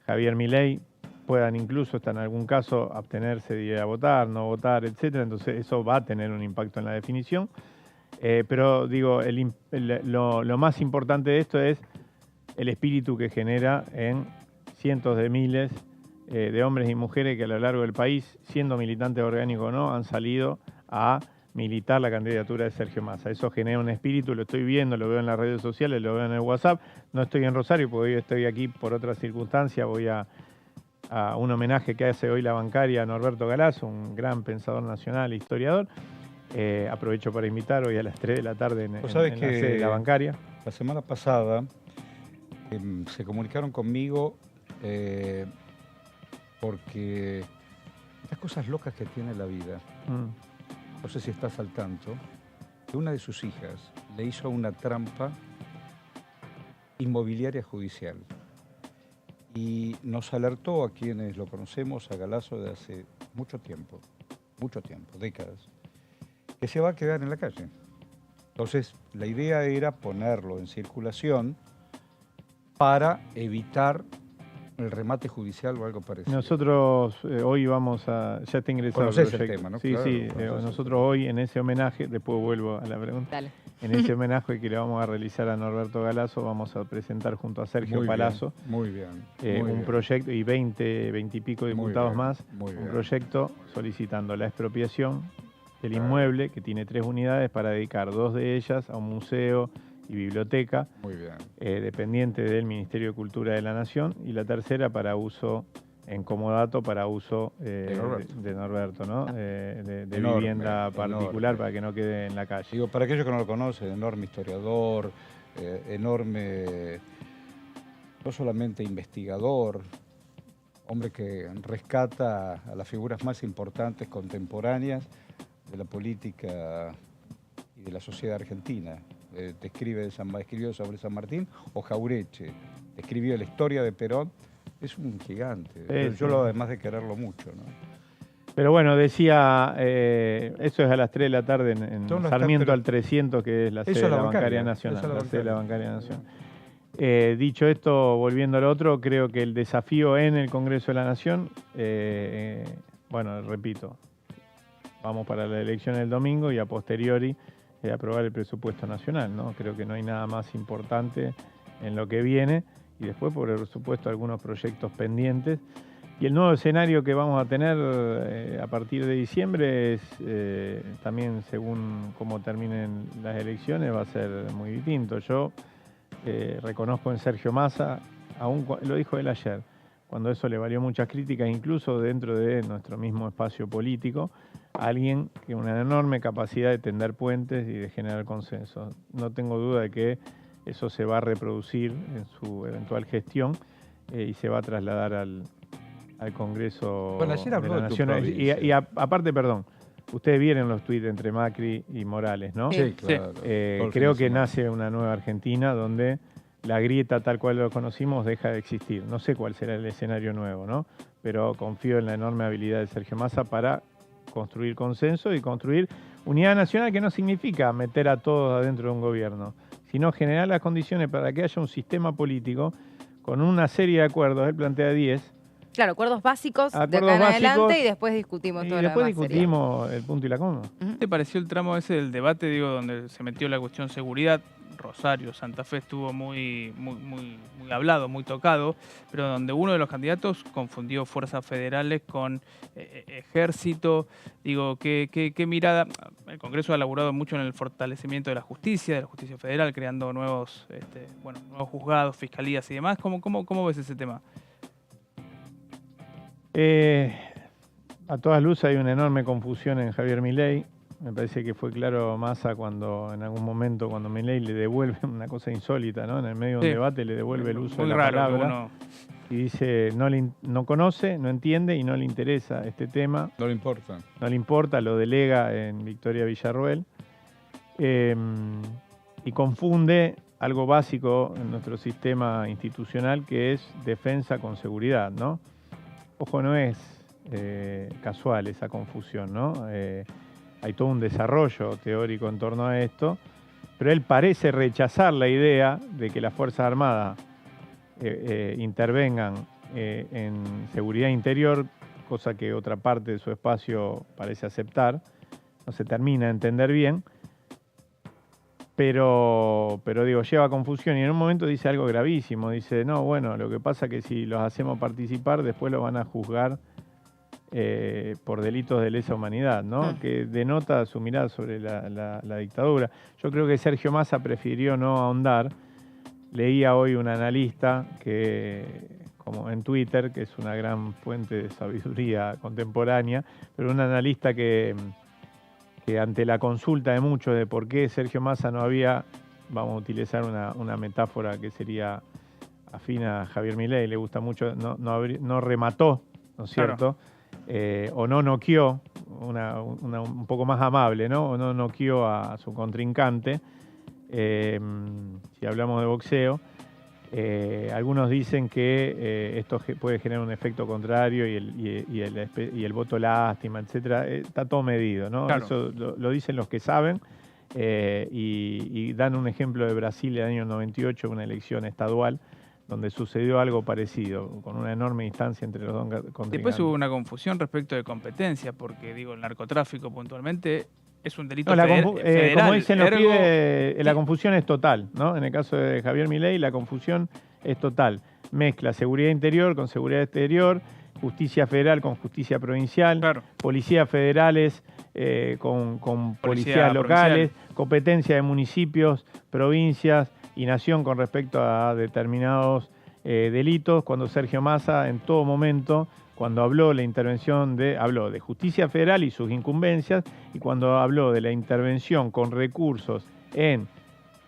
Javier Milei, puedan incluso, hasta en algún caso, abstenerse de ir a votar, no votar, etcétera. Entonces eso va a tener un impacto en la definición. Pero digo, lo más importante de esto es el espíritu que genera en cientos de miles de hombres y mujeres que a lo largo del país, siendo militantes orgánicos o no, han salido a militar la candidatura de Sergio Massa. Eso genera un espíritu, lo estoy viendo, lo veo en las redes sociales, lo veo en el WhatsApp. No estoy en Rosario porque hoy estoy aquí por otra circunstancia, voy a un homenaje que hace hoy la bancaria a Norberto Galazo, un gran pensador nacional e historiador. Aprovecho para invitar hoy a las 3 de la tarde en la sede de la bancaria. La semana pasada se comunicaron conmigo porque las cosas locas que tiene la vida. No sé si estás al tanto, que una de sus hijas le hizo una trampa inmobiliaria judicial y nos alertó a quienes lo conocemos a Galazo de hace mucho tiempo, décadas, que se va a quedar en la calle. Entonces, la idea era ponerlo en circulación para evitar el remate judicial o algo parecido. Nosotros hoy vamos a... Ya está ingresado el Conocés el proyecto. tema, ¿no? Sí, Claro, sí. Nosotros hoy en ese homenaje, después vuelvo a la pregunta. Dale. En ese homenaje que le vamos a realizar a Norberto Galazo, vamos a presentar junto a Sergio Muy bien, Palazzo muy bien, muy un bien. proyecto y 20 y pico diputados bien, más, muy un bien. proyecto solicitando la expropiación del inmueble que tiene 3 unidades para dedicar 2 de ellas a un museo y biblioteca Muy bien. dependiente del Ministerio de Cultura de la Nación, y la tercera para uso en comodato, para uso de Norberto, ¿no? De Enorme, vivienda particular enorme. para que no quede en la calle. Digo, para aquellos que no lo conocen, enorme historiador, enorme, no solamente investigador, hombre que rescata a las figuras más importantes contemporáneas de la política y de la sociedad argentina. Escribió sobre San Martín o Jaureche, escribió la historia de Perón, es un gigante. Sí, Yo sí. además de quererlo mucho, ¿no? Pero bueno, decía, eso es a las 3 de la tarde en Son las Sarmiento pero- al 300, que es la Eso sede es de la la Bancaria bancaria, Nacional. eso es la La sede de la bancaria. Bancaria Nacional. Dicho esto, volviendo al otro, creo que el desafío en el Congreso de la Nación, bueno, repito, vamos para la elección el domingo y a posteriori aprobar el presupuesto nacional, ¿no? Creo que no hay nada más importante en lo que viene, y después, por supuesto, algunos proyectos pendientes. Y el nuevo escenario que vamos a tener a partir de diciembre es también, según cómo terminen las elecciones, va a ser muy distinto. Yo reconozco en Sergio Massa, lo dijo él ayer, cuando eso le valió muchas críticas, incluso dentro de nuestro mismo espacio político, alguien que tiene una enorme capacidad de tender puentes y de generar consensos. No tengo duda de que eso se va a reproducir en su eventual gestión y se va a trasladar al Congreso Bueno, ayer habló de la de tu Nación. provincia. Aparte, perdón, ustedes vieron los tuits entre Macri y Morales, ¿no? Sí, claro. Todo el fin Creo de que semana. nace una nueva Argentina donde la grieta tal cual lo conocimos deja de existir. No sé cuál será el escenario nuevo, ¿no? Pero confío en la enorme habilidad de Sergio Massa para construir consenso y construir unidad nacional, que no significa meter a todos adentro de un gobierno, sino generar las condiciones para que haya un sistema político con una serie de acuerdos. Él plantea 10. Claro, acuerdos básicos de Acuerdos acá en básicos, adelante y después discutimos Y todo lo después demás. sería. discutimos el punto y la coma. ¿Qué te pareció el tramo ese del debate, digo, donde se metió la cuestión seguridad? Rosario, Santa Fe estuvo muy hablado, muy tocado, pero donde uno de los candidatos confundió fuerzas federales con ejército. Digo, ¿qué mirada? El Congreso ha laburado mucho en el fortalecimiento de la justicia federal, creando nuevos juzgados, fiscalías y demás. ¿Cómo ves ese tema? A todas luces hay una enorme confusión en Javier Milei. Me parece que fue claro Massa cuando en algún momento, cuando Milei le devuelve una cosa insólita, ¿no? En el medio de un Sí. debate le devuelve el uso Muy de la raro que palabra. Y dice, no conoce, no entiende y no le interesa este tema. No le importa. No le importa, lo delega en Victoria Villarroel. Y confunde algo básico en nuestro sistema institucional, que es defensa con seguridad, ¿no? Ojo, no es casual esa confusión, ¿no? Hay todo un desarrollo teórico en torno a esto, pero él parece rechazar la idea de que las Fuerzas Armadas intervengan en seguridad interior, cosa que otra parte de su espacio parece aceptar. No se termina de entender bien, pero digo, lleva confusión, y en un momento dice algo gravísimo. Dice, no, bueno, lo que pasa es que si los hacemos participar, después los van a juzgar por delitos de lesa humanidad, ¿no? Que denota su mirada sobre la dictadura. Yo creo que Sergio Massa prefirió no ahondar. Leía hoy un analista como en Twitter, que es una gran fuente de sabiduría contemporánea, pero un analista que ante la consulta de muchos de por qué Sergio Massa no había, vamos a utilizar una metáfora que sería afín a Javier Milei, le gusta mucho, no remató, ¿no es cierto? O no noqueó, un poco más amable, ¿no? O no noqueó a su contrincante, si hablamos de boxeo. Algunos dicen que esto puede generar un efecto contrario y el voto lástima, etcétera. Está todo medido, ¿no? Claro. Eso lo dicen los que saben y dan un ejemplo de Brasil del año 98, una elección estadual, donde sucedió algo parecido, con una enorme distancia entre los dos contrincantes. Después hubo una confusión respecto de competencia, porque digo, el narcotráfico puntualmente es un delito No, federal. como dicen los pibes, sí. la confusión es total, ¿no? En el caso de Javier Milei, la confusión es total. Mezcla seguridad interior con seguridad exterior, justicia federal con justicia provincial, policías federales con policías locales, competencia de municipios, provincias y nación con respecto a determinados delitos, cuando Sergio Massa en todo momento, cuando habló habló de justicia federal y sus incumbencias, y cuando habló de la intervención con recursos en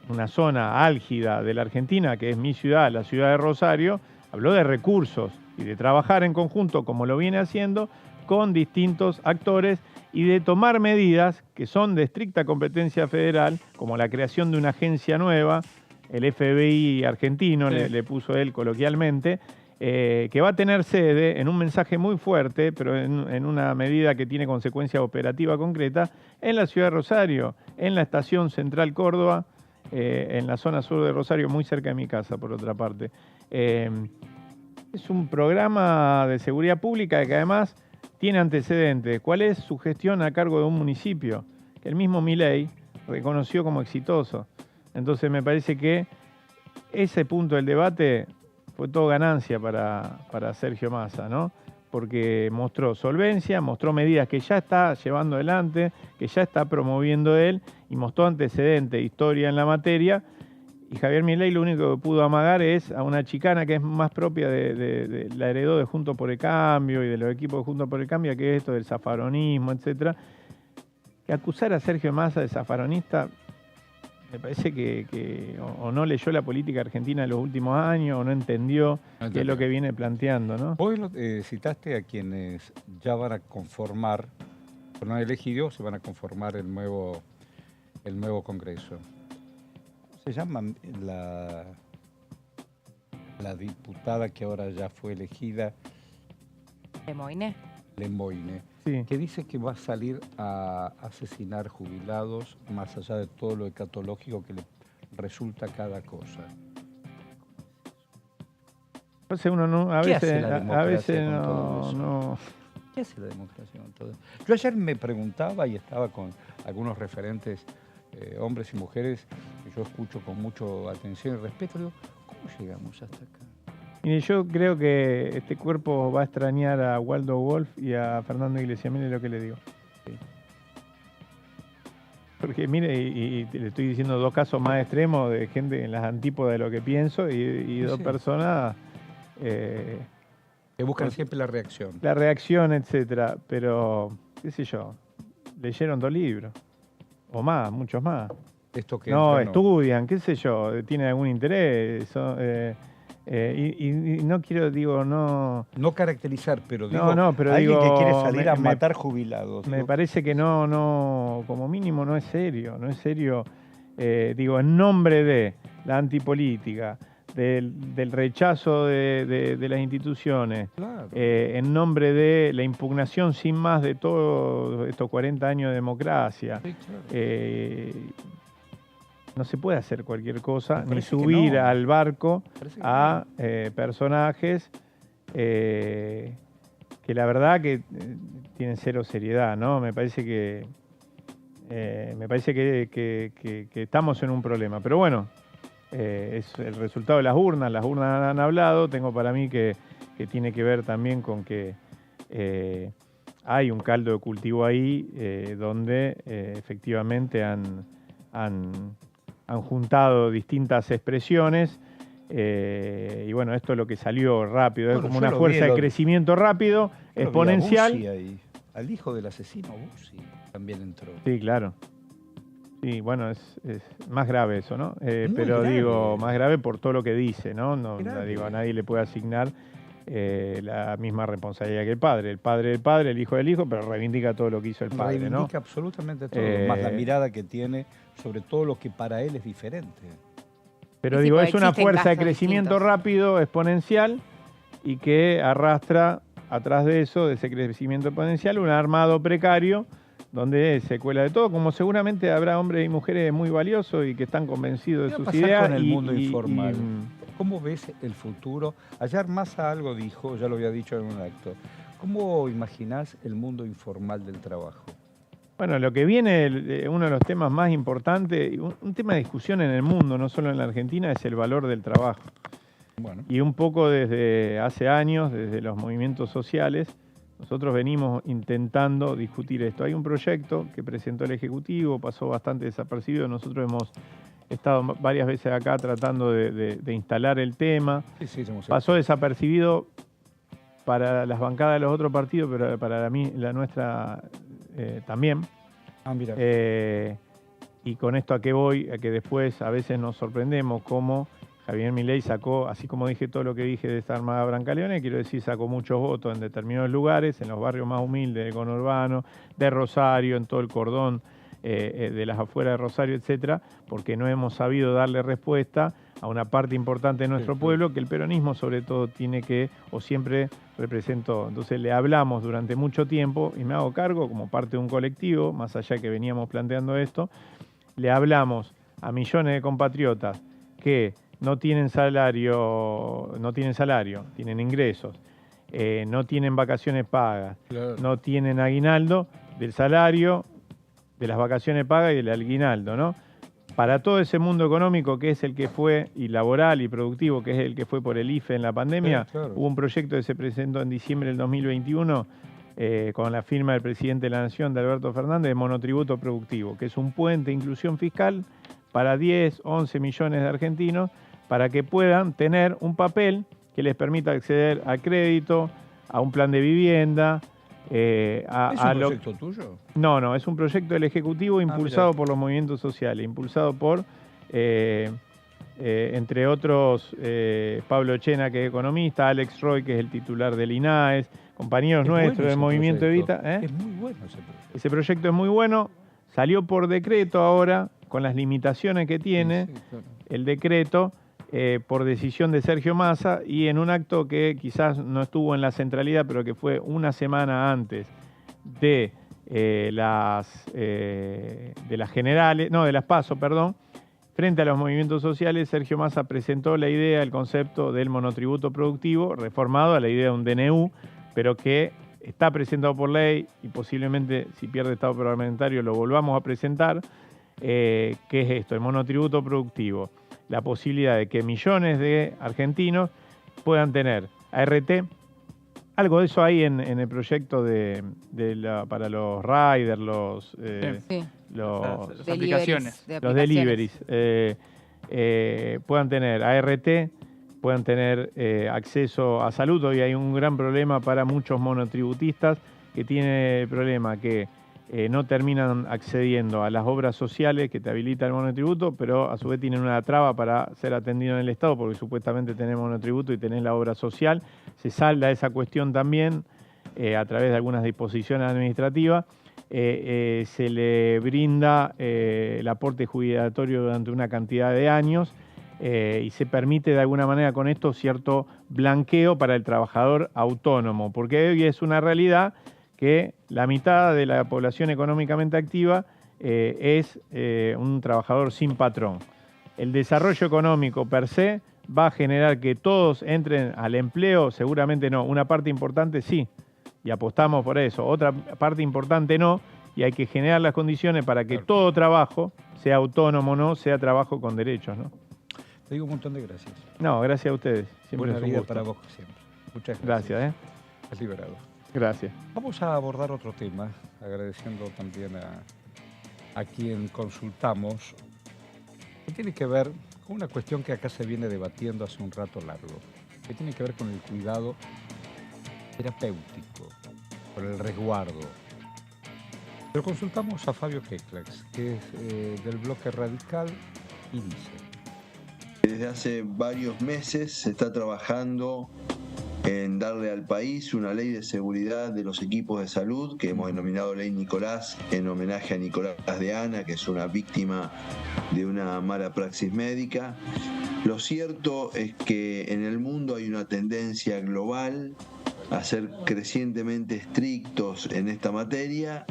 una zona álgida de la Argentina, que es mi ciudad, la ciudad de Rosario, habló de recursos y de trabajar en conjunto, como lo viene haciendo, con distintos actores y de tomar medidas que son de estricta competencia federal, como la creación de una agencia nueva, el FBI argentino, Sí. le puso él coloquialmente, que va a tener sede en un mensaje muy fuerte, pero en una medida que tiene consecuencia operativa concreta, en la ciudad de Rosario, en la estación Central Córdoba, en la zona sur de Rosario, muy cerca de mi casa, por otra parte. Es un programa de seguridad pública que además tiene antecedentes. ¿Cuál es su gestión a cargo de un municipio? Que el mismo Milei reconoció como exitoso. Entonces me parece que ese punto del debate fue todo ganancia para Sergio Massa, ¿no? Porque mostró solvencia, mostró medidas que ya está llevando adelante, que ya está promoviendo él, y mostró antecedentes, historia en la materia. Y Javier Milei lo único que pudo amagar es a una chicana que es más propia de la heredó de Juntos por el Cambio y de los equipos de Juntos por el Cambio, que es esto del zafaronismo, etcétera. Que acusar a Sergio Massa de zafaronista, me parece que o no leyó la política argentina en los últimos años, o no entendió qué es lo que viene planteando, ¿no? Vos citaste a quienes ya van a conformar, por no elegido, se van a conformar el nuevo Congreso. ¿Cómo se llama la diputada que ahora ya fue elegida? Lemoine. Lemoine. Sí. Que dice que va a salir a asesinar jubilados más allá de todo lo escatológico que le resulta cada cosa. Entonces uno no, a ¿Qué veces, hace la democracia a veces con todo eso? no. ¿Qué hace la democracia con todo eso? Yo ayer me preguntaba y estaba con algunos referentes, hombres y mujeres, que yo escucho con mucha atención y respeto, digo, ¿cómo llegamos hasta acá? Mire, yo creo que este cuerpo va a extrañar a Waldo Wolf y a Fernando Iglesias. Mire lo que le digo. Sí. Porque mire, y le estoy diciendo dos casos más extremos de gente en las antípodas de lo que pienso y dos personas que buscan siempre la reacción. La reacción, etcétera. Pero, qué sé yo, leyeron 2 libros. O más, muchos más. Esto que no, estudian, qué sé yo, tienen algún interés. Y no quiero, no caracterizar, pero digo, pero alguien digo, que quiere salir a matar jubilados. Me parece que no, como mínimo no es serio, en nombre de la antipolítica, del rechazo de las instituciones, claro. En nombre de la impugnación sin más de todos estos 40 años de democracia. Sí, claro. No se puede hacer cualquier cosa, ni subir al barco a personajes que la verdad que tienen cero seriedad, ¿no? Me parece que estamos en un problema. Pero bueno, es el resultado de las urnas han hablado. Tengo para mí que tiene que ver también con que hay un caldo de cultivo ahí donde efectivamente han juntado distintas expresiones y bueno, esto es lo que salió rápido, es como una fuerza de crecimiento rápido, exponencial. Al hijo del asesino Bussi también entró. Sí, claro. Sí, bueno, es más grave eso, ¿no? Pero grave. digo, más grave por todo lo que dice, ¿no? Grave. Digo, a nadie le puede asignar la misma responsabilidad que el padre. El padre del padre, el hijo del hijo, pero reivindica todo lo que hizo el padre, ¿no? Reivindica absolutamente todo, más la mirada que tiene sobre todo lo que para él es diferente. Pero digo, es una fuerza de crecimiento rápido, exponencial, y que arrastra atrás de eso, de ese crecimiento exponencial, un armado precario donde se cuela de todo, como seguramente habrá hombres y mujeres muy valiosos y que están convencidos de sus ideas. Con el mundo informal. ¿Cómo ves el futuro? Ayer Massa algo dijo, ya lo había dicho en un acto. ¿Cómo imaginás el mundo informal del trabajo? Bueno, lo que viene, uno de los temas más importantes, un tema de discusión en el mundo, no solo en la Argentina, es el valor del trabajo. Bueno. Y un poco desde hace años, desde los movimientos sociales, nosotros venimos intentando discutir esto. Hay un proyecto que presentó el Ejecutivo, pasó bastante desapercibido. Nosotros hemos estado varias veces acá tratando de instalar el tema. Sí, pasó desapercibido para las bancadas de los otros partidos, pero para la nuestra también. Mira. Y con esto a qué voy, a que después a veces nos sorprendemos cómo Javier Milei sacó, así como dije todo lo que dije de esta Armada Brancaleone, quiero decir, sacó muchos votos en determinados lugares, en los barrios más humildes del conurbano, de Rosario, en todo el cordón de las afueras de Rosario, etcétera, porque no hemos sabido darle respuesta a una parte importante de nuestro pueblo que el peronismo sobre todo tiene que, o siempre representó. Entonces le hablamos durante mucho tiempo, y me hago cargo como parte de un colectivo, más allá que veníamos planteando esto, le hablamos a millones de compatriotas que no tienen salario, tienen ingresos, no tienen vacaciones pagas, no tienen aguinaldo, del salario, de las vacaciones pagas y del aguinaldo, ¿no? Para todo ese mundo económico que es el que fue, y laboral y productivo, que es el que fue por el IFE en la pandemia, hubo un proyecto que se presentó en diciembre del 2021 con la firma del presidente de la Nación, de Alberto Fernández, de monotributo productivo, que es un puente de inclusión fiscal para 10, 11 millones de argentinos, para que puedan tener un papel que les permita acceder a crédito, a un plan de vivienda. ¿Es un proyecto tuyo? No, es un proyecto del Ejecutivo impulsado por los movimientos sociales, impulsado por, entre otros, Pablo Chena, que es economista, Alex Roy, que es el titular del INAES, compañeros nuestros del Movimiento Evita. Es muy bueno ese proyecto. Ese proyecto es muy bueno, salió por decreto ahora, con las limitaciones que tiene el decreto, por decisión de Sergio Massa, y en un acto que quizás no estuvo en la centralidad, pero que fue una semana antes de las generales, no, de las PASO, perdón, frente a los movimientos sociales, Sergio Massa presentó la idea, el concepto del monotributo productivo, reformado a la idea de un DNU, pero que está presentado por ley y posiblemente, si pierde estado parlamentario, lo volvamos a presentar. ¿Qué es esto? El monotributo productivo. La posibilidad de que millones de argentinos puedan tener ART. Algo de eso hay en el proyecto para los riders, los aplicaciones. Los deliveries. Puedan tener ART, puedan tener acceso a salud. Hoy hay un gran problema para muchos monotributistas que tiene el problema que no terminan accediendo a las obras sociales que te habilita el monotributo, pero a su vez tienen una traba para ser atendido en el Estado, porque supuestamente tenés monotributo y tenés la obra social. Se salda esa cuestión también a través de algunas disposiciones administrativas. Se le brinda el aporte jubilatorio durante una cantidad de años y se permite de alguna manera con esto cierto blanqueo para el trabajador autónomo, porque hoy es una realidad que la mitad de la población económicamente activa es un trabajador sin patrón. El desarrollo económico per se va a generar que todos entren al empleo, seguramente no, una parte importante sí, y apostamos por eso, otra parte importante no, y hay que generar las condiciones para que todo trabajo, sea autónomo o no, sea trabajo con derechos, ¿no? Te digo un montón de gracias. No, gracias a ustedes. Siempre Buena es un vida gusto. para vos siempre. Muchas gracias. Gracias, Has liberado. Gracias. Vamos a abordar otro tema, agradeciendo también a quien consultamos, que tiene que ver con una cuestión que acá se viene debatiendo hace un rato largo, que tiene que ver con el cuidado terapéutico, con el resguardo. Pero consultamos a Fabio Keklex, que es del bloque radical, y dice: desde hace varios meses se está trabajando en darle al país una ley de seguridad de los equipos de salud que hemos denominado Ley Nicolás, en homenaje a Nicolás de Ana, que es una víctima de una mala praxis médica. Lo cierto es que en el mundo hay una tendencia global a ser crecientemente estrictos en esta materia,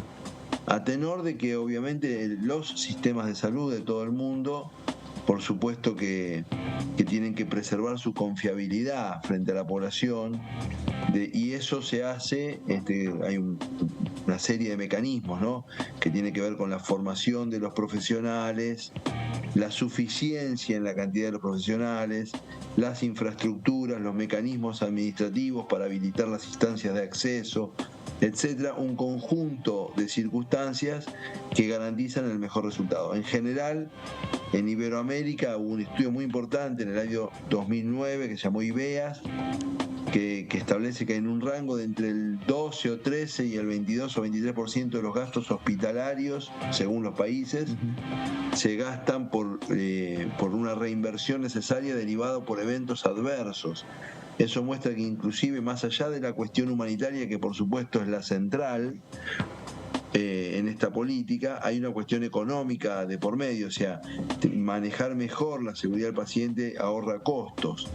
a tenor de que obviamente los sistemas de salud de todo el mundo, por supuesto que tienen que preservar su confiabilidad frente a la población, y eso se hace, hay una serie de mecanismos, ¿no?, que tiene que ver con la formación de los profesionales, la suficiencia en la cantidad de los profesionales, las infraestructuras, los mecanismos administrativos para habilitar las instancias de acceso, etcétera, un conjunto de circunstancias que garantizan el mejor resultado. En general, en Iberoamérica hubo un estudio muy importante en el año 2009 que se llamó IBEAS, que establece que en un rango de entre el 12 o 13 y el 22 o 23% de los gastos hospitalarios, según los países, se gastan por una reinversión necesaria derivada por eventos adversos. Eso muestra que inclusive más allá de la cuestión humanitaria, que por supuesto es la central en esta política, hay una cuestión económica de por medio, o sea, manejar mejor la seguridad del paciente ahorra costos.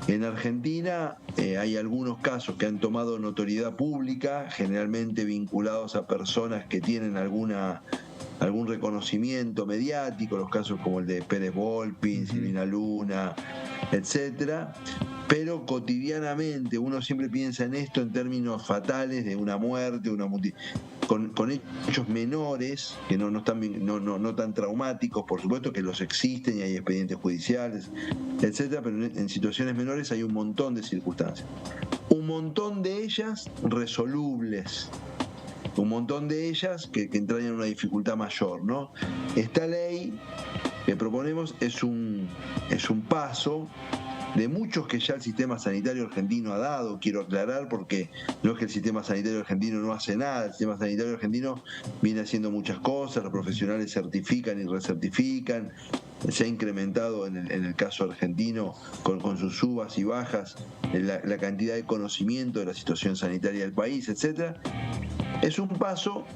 En Argentina hay algunos casos que han tomado notoriedad pública, generalmente vinculados a personas que tienen algún reconocimiento mediático, los casos como el de Pérez Volpin, Silvina Luna, etcétera. Pero cotidianamente uno siempre piensa en esto en términos fatales de una muerte, con hechos menores, que no tan traumáticos, por supuesto que los existen y hay expedientes judiciales, etcétera, pero en situaciones menores hay un montón de circunstancias. Un montón de ellas resolubles. Un montón de ellas que entrañan una dificultad mayor, ¿no? Esta ley que proponemos es un paso de muchos que ya el sistema sanitario argentino ha dado, quiero aclarar, porque no es que el sistema sanitario argentino no hace nada, el sistema sanitario argentino viene haciendo muchas cosas, los profesionales certifican y recertifican, se ha incrementado en el caso argentino con sus subas y bajas la cantidad de conocimiento de la situación sanitaria del país, etcétera. Es un paso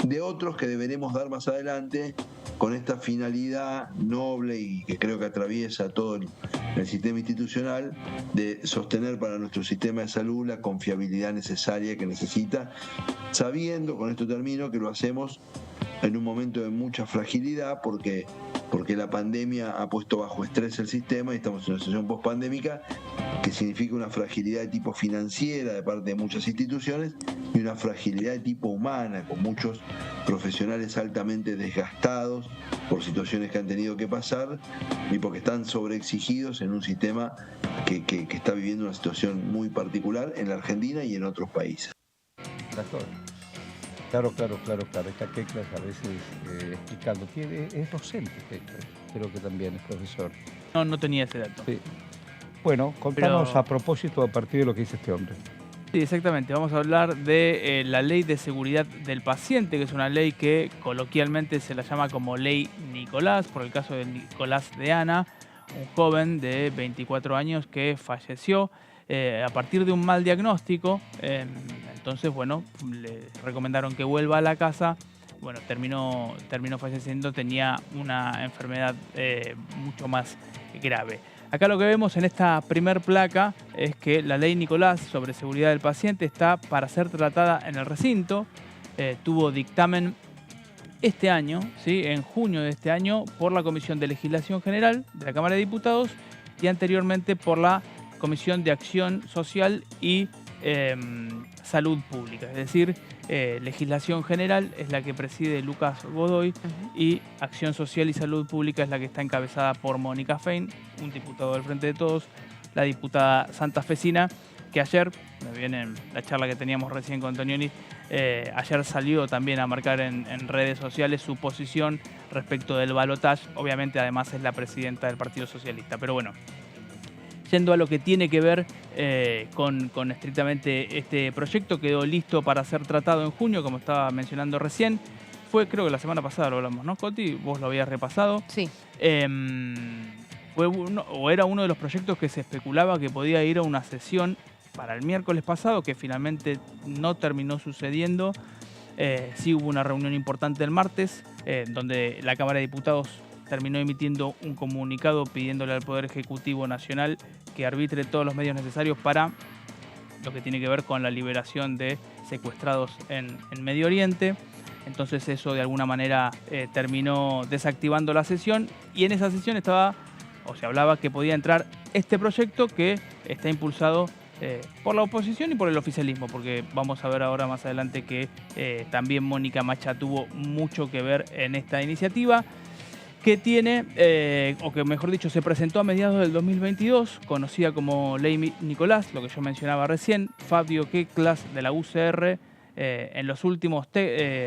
de otros que deberemos dar más adelante con esta finalidad noble y que creo que atraviesa todo el sistema institucional de sostener para nuestro sistema de salud la confiabilidad necesaria que necesita, sabiendo, con esto termino, que lo hacemos en un momento de mucha fragilidad porque la pandemia ha puesto bajo estrés el sistema y estamos en una situación pospandémica que significa una fragilidad de tipo financiera de parte de muchas instituciones y una fragilidad de tipo humana, con muchos profesionales altamente desgastados por situaciones que han tenido que pasar y porque están sobreexigidos en un sistema que está viviendo una situación muy particular en la Argentina y en otros países. Claro. Está Keklex a veces explicando. Es docente Keklex, creo que también es profesor. No tenía ese dato. Sí. Bueno, contanos a propósito a partir de lo que dice este hombre. Sí, exactamente. Vamos a hablar de la Ley de Seguridad del Paciente, que es una ley que coloquialmente se la llama como Ley Nicolás, por el caso de Nicolás de Ana, un joven de 24 años que falleció a partir de un mal diagnóstico. Entonces, bueno, le recomendaron que vuelva a la casa. Bueno, terminó falleciendo, tenía una enfermedad mucho más grave. Acá lo que vemos en esta primer placa es que la Ley Nicolás sobre seguridad del paciente está para ser tratada en el recinto. Tuvo dictamen este año, ¿sí?, en junio de este año, por la Comisión de Legislación General de la Cámara de Diputados y anteriormente por la Comisión de Acción Social y Salud Pública. Es decir, Legislación General es la que preside Lucas Godoy y Acción Social y Salud Pública es la que está encabezada por Mónica Fein, un diputado del Frente de Todos, la diputada santafesina, que ayer, me viene la charla que teníamos recién con Antonioni, ayer salió también a marcar en redes sociales su posición respecto del balotaje. Obviamente, además, es la presidenta del Partido Socialista. Pero bueno, yendo a lo que tiene que ver con estrictamente este proyecto, quedó listo para ser tratado en junio, como estaba mencionando recién. fue, creo que la semana pasada lo hablamos, ¿no, Coti? Vos lo habías repasado. Sí. Era uno de los proyectos que se especulaba que podía ir a una sesión para el miércoles pasado, que finalmente no terminó sucediendo. Sí hubo una reunión importante el martes, donde la Cámara de Diputados terminó emitiendo un comunicado pidiéndole al Poder Ejecutivo Nacional que arbitre todos los medios necesarios para lo que tiene que ver con la liberación de secuestrados en Medio Oriente. Entonces eso de alguna manera terminó desactivando la sesión, y en esa sesión se hablaba que podía entrar este proyecto que está impulsado por la oposición y por el oficialismo, porque vamos a ver ahora más adelante que también Mónica Macha tuvo mucho que ver en esta iniciativa, que tiene, o que mejor dicho, se presentó a mediados del 2022, conocida como Ley Nicolás, lo que yo mencionaba recién. Fabio Quetglas de la UCR, en los últimos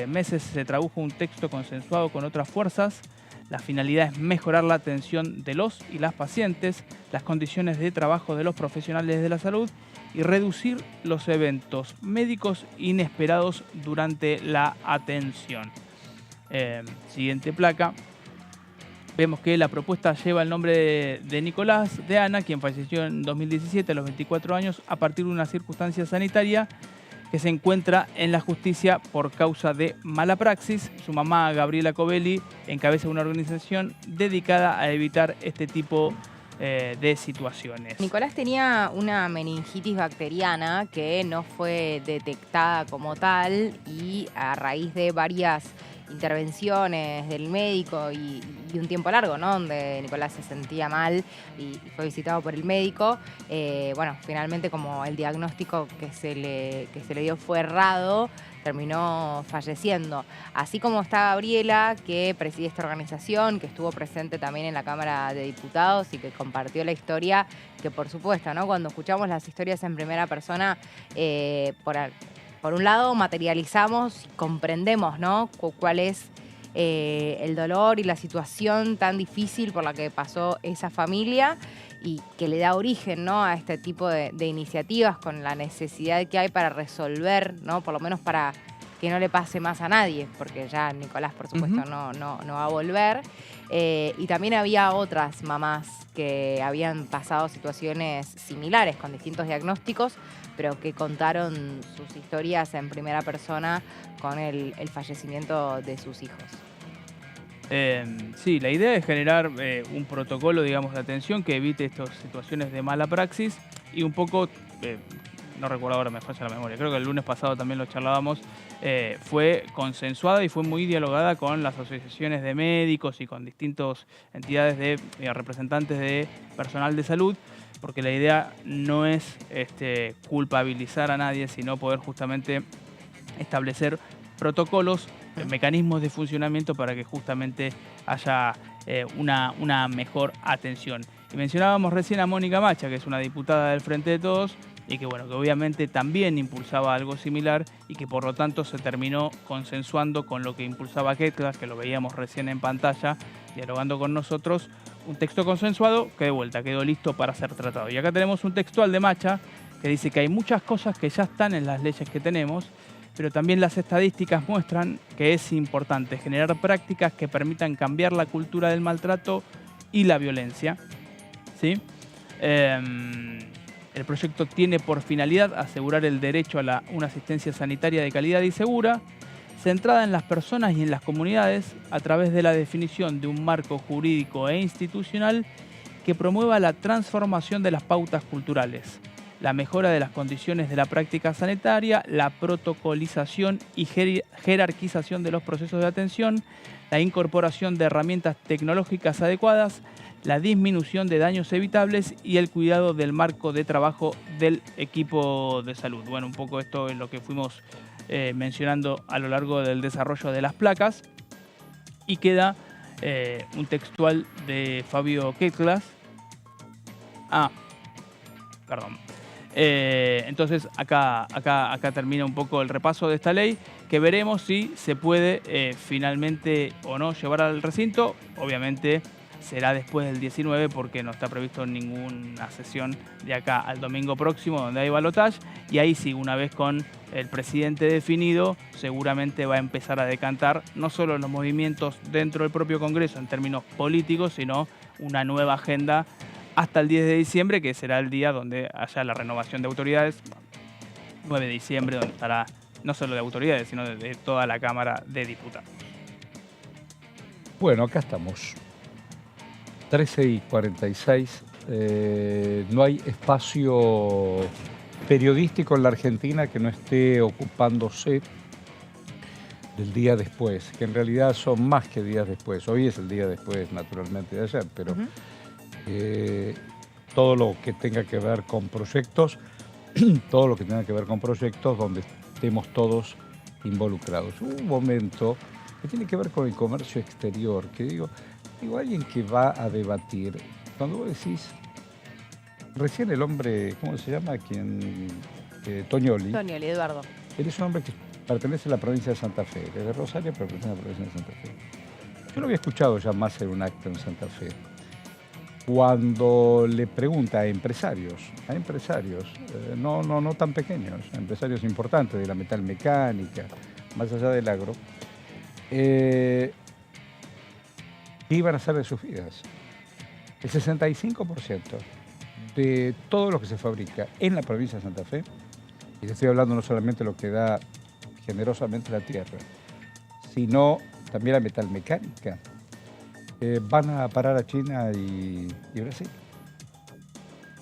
meses se tradujo un texto consensuado con otras fuerzas. La finalidad es mejorar la atención de los y las pacientes, las condiciones de trabajo de los profesionales de la salud y reducir los eventos médicos inesperados durante la atención. Siguiente placa. Vemos que la propuesta lleva el nombre de Nicolás de Ana, quien falleció en 2017 a los 24 años a partir de una circunstancia sanitaria que se encuentra en la justicia por causa de mala praxis. Su mamá, Gabriela Covelli, encabeza una organización dedicada a evitar este tipo de situaciones. Nicolás tenía una meningitis bacteriana que no fue detectada como tal, y a raíz de varias intervenciones del médico y un tiempo largo, ¿no?, donde Nicolás se sentía mal y fue visitado por el médico, finalmente, como el diagnóstico que se le dio fue errado, terminó falleciendo. Así como está Gabriela, que preside esta organización, que estuvo presente también en la Cámara de Diputados y que compartió la historia, que por supuesto, ¿no?, cuando escuchamos las historias en primera persona, por un lado materializamos, comprendemos, ¿no?, cuál es el dolor y la situación tan difícil por la que pasó esa familia, y que le da origen, ¿no?, a este tipo de iniciativas, con la necesidad que hay para resolver, ¿no?, por lo menos para que no le pase más a nadie, porque ya Nicolás, por supuesto, no va a volver. Y también había otras mamás que habían pasado situaciones similares, con distintos diagnósticos, pero que contaron sus historias en primera persona con el fallecimiento de sus hijos. Sí, la idea es generar un protocolo, digamos, de atención que evite estas situaciones de mala praxis, y un poco, no recuerdo ahora, me falla la memoria, creo que el lunes pasado también lo charlábamos, fue consensuada y fue muy dialogada con las asociaciones de médicos y con distintas entidades de representantes de personal de salud, porque la idea no es culpabilizar a nadie, sino poder justamente establecer protocolos, mecanismos de funcionamiento para que justamente haya una mejor atención. Y mencionábamos recién a Mónica Macha, que es una diputada del Frente de Todos, y que obviamente también impulsaba algo similar, y que por lo tanto se terminó consensuando con lo que impulsaba Quetglas, que lo veíamos recién en pantalla, dialogando con nosotros, un texto consensuado que de vuelta quedó listo para ser tratado. Y acá tenemos un textual de Macha que dice que hay muchas cosas que ya están en las leyes que tenemos, pero también las estadísticas muestran que es importante generar prácticas que permitan cambiar la cultura del maltrato y la violencia, ¿sí? El proyecto tiene por finalidad asegurar el derecho a una asistencia sanitaria de calidad y segura, centrada en las personas y en las comunidades, a través de la definición de un marco jurídico e institucional que promueva la transformación de las pautas culturales, la mejora de las condiciones de la práctica sanitaria, la protocolización y jerarquización de los procesos de atención, la incorporación de herramientas tecnológicas adecuadas, la disminución de daños evitables y el cuidado del marco de trabajo del equipo de salud. Bueno, un poco esto es lo que fuimos mencionando a lo largo del desarrollo de las placas, y queda un textual de Fabio Quetglas. Entonces acá termina un poco el repaso de esta ley, que veremos si se puede finalmente o no llevar al recinto. Obviamente será después del 19 porque no está previsto ninguna sesión de acá al domingo próximo donde hay balotaje, y ahí sí, una vez con el presidente definido, seguramente va a empezar a decantar no solo los movimientos dentro del propio Congreso en términos políticos, sino una nueva agenda hasta el 10 de diciembre, que será el día donde haya la renovación de autoridades, 9 de diciembre, donde estará no solo de autoridades, sino de toda la Cámara de Diputados. Bueno, acá estamos. 13:46. No hay espacio periodístico en la Argentina que no esté ocupándose del día después, que en realidad son más que días después. Hoy es el día después, naturalmente, de ayer, pero todo lo que tenga que ver con proyectos, todo lo que tenga que ver con proyectos donde estemos todos involucrados. Hubo un momento que tiene que ver con el comercio exterior, que digo, alguien que va a debatir, cuando vos decís, recién el hombre, ¿cómo se llama? Toñoli. Toñoli, Eduardo. Él es un hombre que pertenece a la provincia de Santa Fe, es de Rosario, pero pertenece a la provincia de Santa Fe. Yo lo había escuchado ya más en un acto en Santa Fe, cuando le pregunta a empresarios, no tan pequeños, a empresarios importantes de la metalmecánica, más allá del agro, ¿qué iban a hacer de sus vidas? El 65% de todo lo que se fabrica en la provincia de Santa Fe, y te estoy hablando no solamente de lo que da generosamente la tierra, sino también la metalmecánica, van a parar a China y Brasil.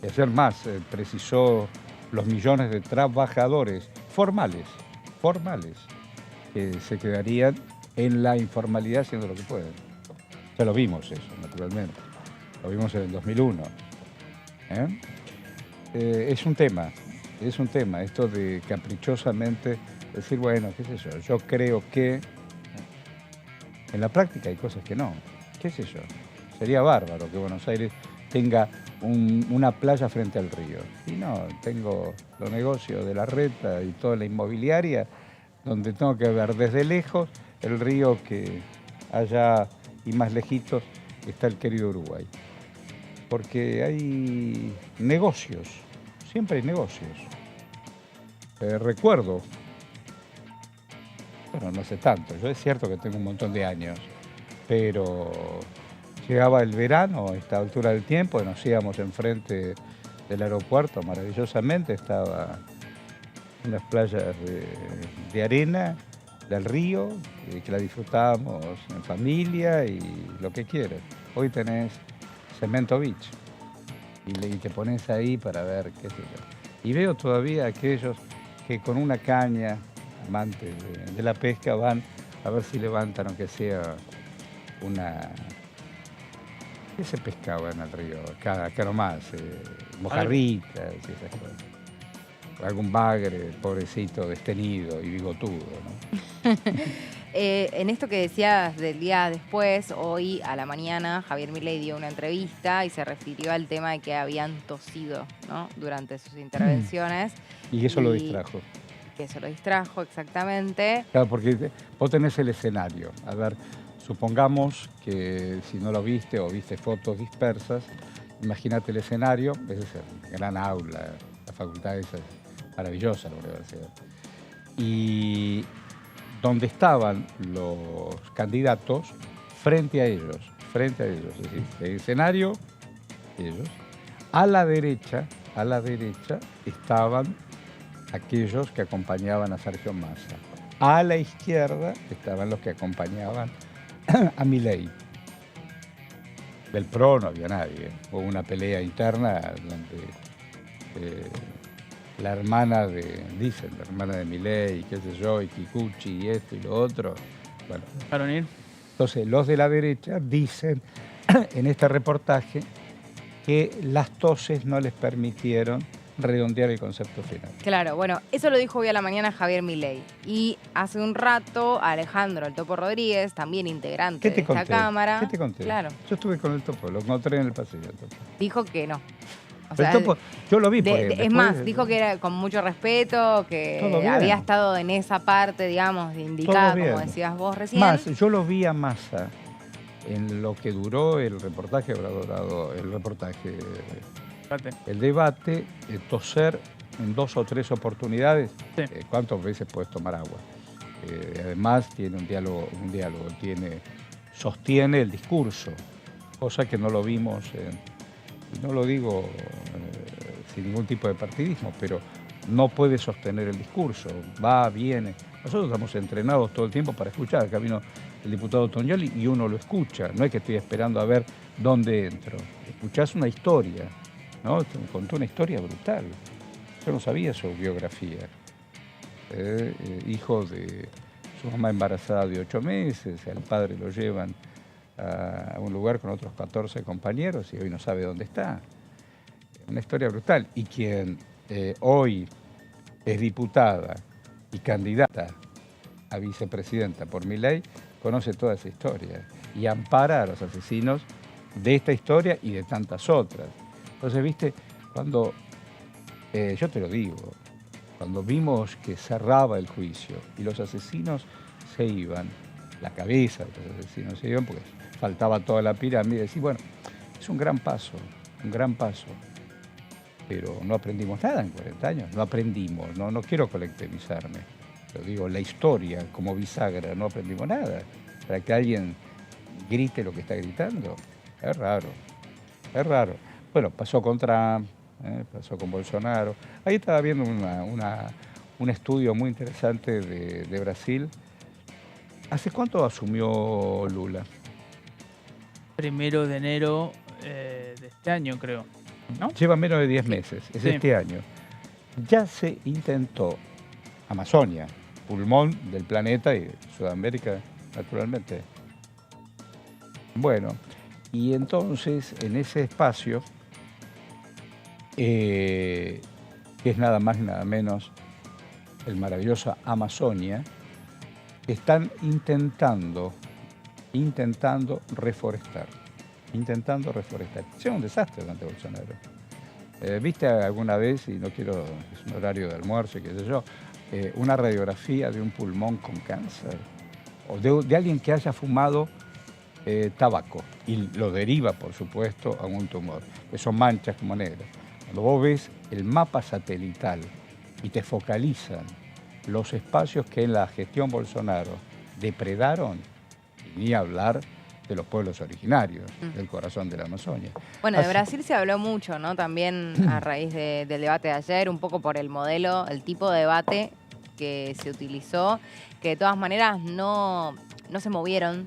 Y hacer más, precisó los millones de trabajadores formales, que se quedarían en la informalidad haciendo lo que pueden. Ya lo vimos eso, naturalmente. Lo vimos en el 2001. Es un tema, esto de caprichosamente decir, bueno, qué sé yo creo que en la práctica hay cosas que no. ¿Qué sé yo? Sería bárbaro que Buenos Aires tenga una playa frente al río. Y no, tengo los negocios de la reta y toda la inmobiliaria, donde tengo que ver desde lejos el río que allá y más lejitos está el querido Uruguay. Porque hay negocios, siempre hay negocios. Recuerdo, bueno, no sé tanto, yo es cierto que tengo un montón de años, pero llegaba el verano, a esta altura del tiempo, y nos íbamos enfrente del aeropuerto, maravillosamente, estaba en las playas de arena, del río, que la disfrutábamos en familia y lo que quieras. Hoy tenés Cemento Beach y te pones ahí para ver qué sé yo. Y veo todavía aquellos que con una caña, amantes de la pesca, van a ver si levantan, aunque sea una... ¿Qué se pescaba en el río? Acá nomás, mojarritas y esas cosas. Algún bagre, pobrecito, destenido y bigotudo, ¿no? En esto que decías del día después, hoy a la mañana Javier Milei dio una entrevista y se refirió al tema de que habían tosido, ¿no?, durante sus intervenciones. Y eso lo distrajo. Que eso lo distrajo, exactamente. Claro, porque vos tenés el escenario. A ver, supongamos que si no lo viste o viste fotos dispersas, imagínate el escenario, ese es el gran aula, la facultad esa es maravillosa, la universidad. Y donde estaban los candidatos frente a ellos, es decir, el escenario, ellos. A la derecha estaban aquellos que acompañaban a Sergio Massa. A la izquierda estaban los que acompañaban a Milei. Del PRO no había nadie. Hubo una pelea interna donde la hermana de Milei, qué sé yo, y Kikuchi, y esto y lo otro. Bueno. ¿Dejaron ir? Entonces, los de la derecha dicen en este reportaje que las toses no les permitieron redondear el concepto final. Claro, bueno, eso lo dijo hoy a la mañana Javier Milei. Y hace un rato Alejandro El Topo Rodríguez, también integrante de esta Cámara. ¿Qué te conté? Claro. Yo estuve con el Topo, lo encontré en el pasillo. Dijo que no. O sea, el Topo, yo lo vi por él. Es más, dijo que era con mucho respeto, que había estado en esa parte, digamos, de indicada, como decías vos recién. Más, yo lo vi a Massa en lo que duró el reportaje, el debate, toser en 2 o 3 oportunidades. Sí. ¿Cuántas veces puedes tomar agua? Además tiene un diálogo, sostiene el discurso, cosa que no lo vimos, no lo digo sin ningún tipo de partidismo, pero no puede sostener el discurso, va, viene. Nosotros estamos entrenados todo el tiempo para escuchar. Acá vino el diputado Tognoli y uno lo escucha, no es que estoy esperando a ver dónde entro. Escuchás una historia, ¿no? Me contó una historia brutal. Yo no sabía su biografía. Hijo de su mamá embarazada de 8 meses, al padre lo llevan a un lugar con otros 14 compañeros y hoy no sabe dónde está. Una historia brutal. Y quien hoy es diputada y candidata a vicepresidenta por Milei, conoce toda esa historia y ampara a los asesinos de esta historia y de tantas otras. Entonces, viste, cuando, yo te lo digo, cuando vimos que cerraba el juicio y los asesinos se iban, la cabeza de los asesinos se iban porque faltaba toda la pirámide, decís, bueno, es un gran paso, pero no aprendimos nada en 40 años, no aprendimos, no quiero colectivizarme, pero digo, la historia como bisagra, no aprendimos nada. Para que alguien grite lo que está gritando, es raro. Bueno, pasó con Trump, pasó con Bolsonaro. Ahí estaba viendo un estudio muy interesante de Brasil. ¿Hace cuánto asumió Lula? 1 de enero de este año, creo, ¿no? Lleva menos de 10 meses, es este año. Ya se intentó Amazonia, pulmón del planeta y de Sudamérica, naturalmente. Bueno, y entonces en ese espacio, que es nada más y nada menos el maravilloso Amazonia, están intentando reforestar. Es un desastre durante Bolsonaro. ¿Viste alguna vez, y no quiero, es un horario de almuerzo y qué sé yo, una radiografía de un pulmón con cáncer? O de alguien que haya fumado tabaco y lo deriva, por supuesto, a un tumor, que son manchas como negras. Cuando vos ves el mapa satelital y te focalizan los espacios que en la gestión Bolsonaro depredaron, y ni hablar de los pueblos originarios del corazón de la Amazonia. Bueno, de Brasil se habló mucho, ¿no? También a raíz del debate de ayer, un poco por el modelo, el tipo de debate que se utilizó, que de todas maneras no se movieron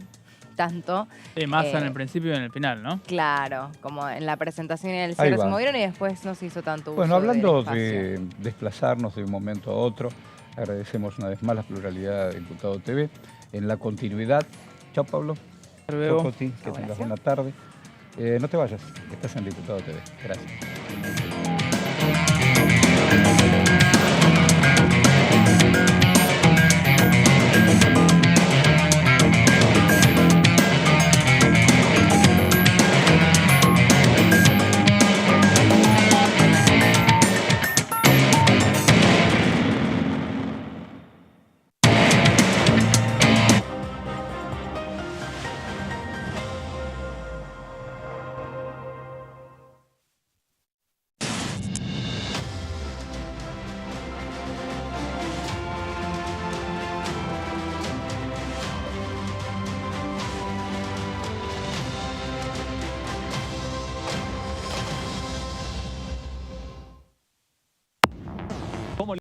tanto. Massa en el principio y en el final, ¿no? Claro, como en la presentación y en el cierre se movieron y después no se hizo tanto uso. Bueno, hablando de desplazarnos de un momento a otro, agradecemos una vez más la pluralidad de Diputado TV. En la continuidad, chao Pablo. Hasta luego. Chao Coti, que tengas buena tarde. No te vayas, estás en Diputado TV. Gracias.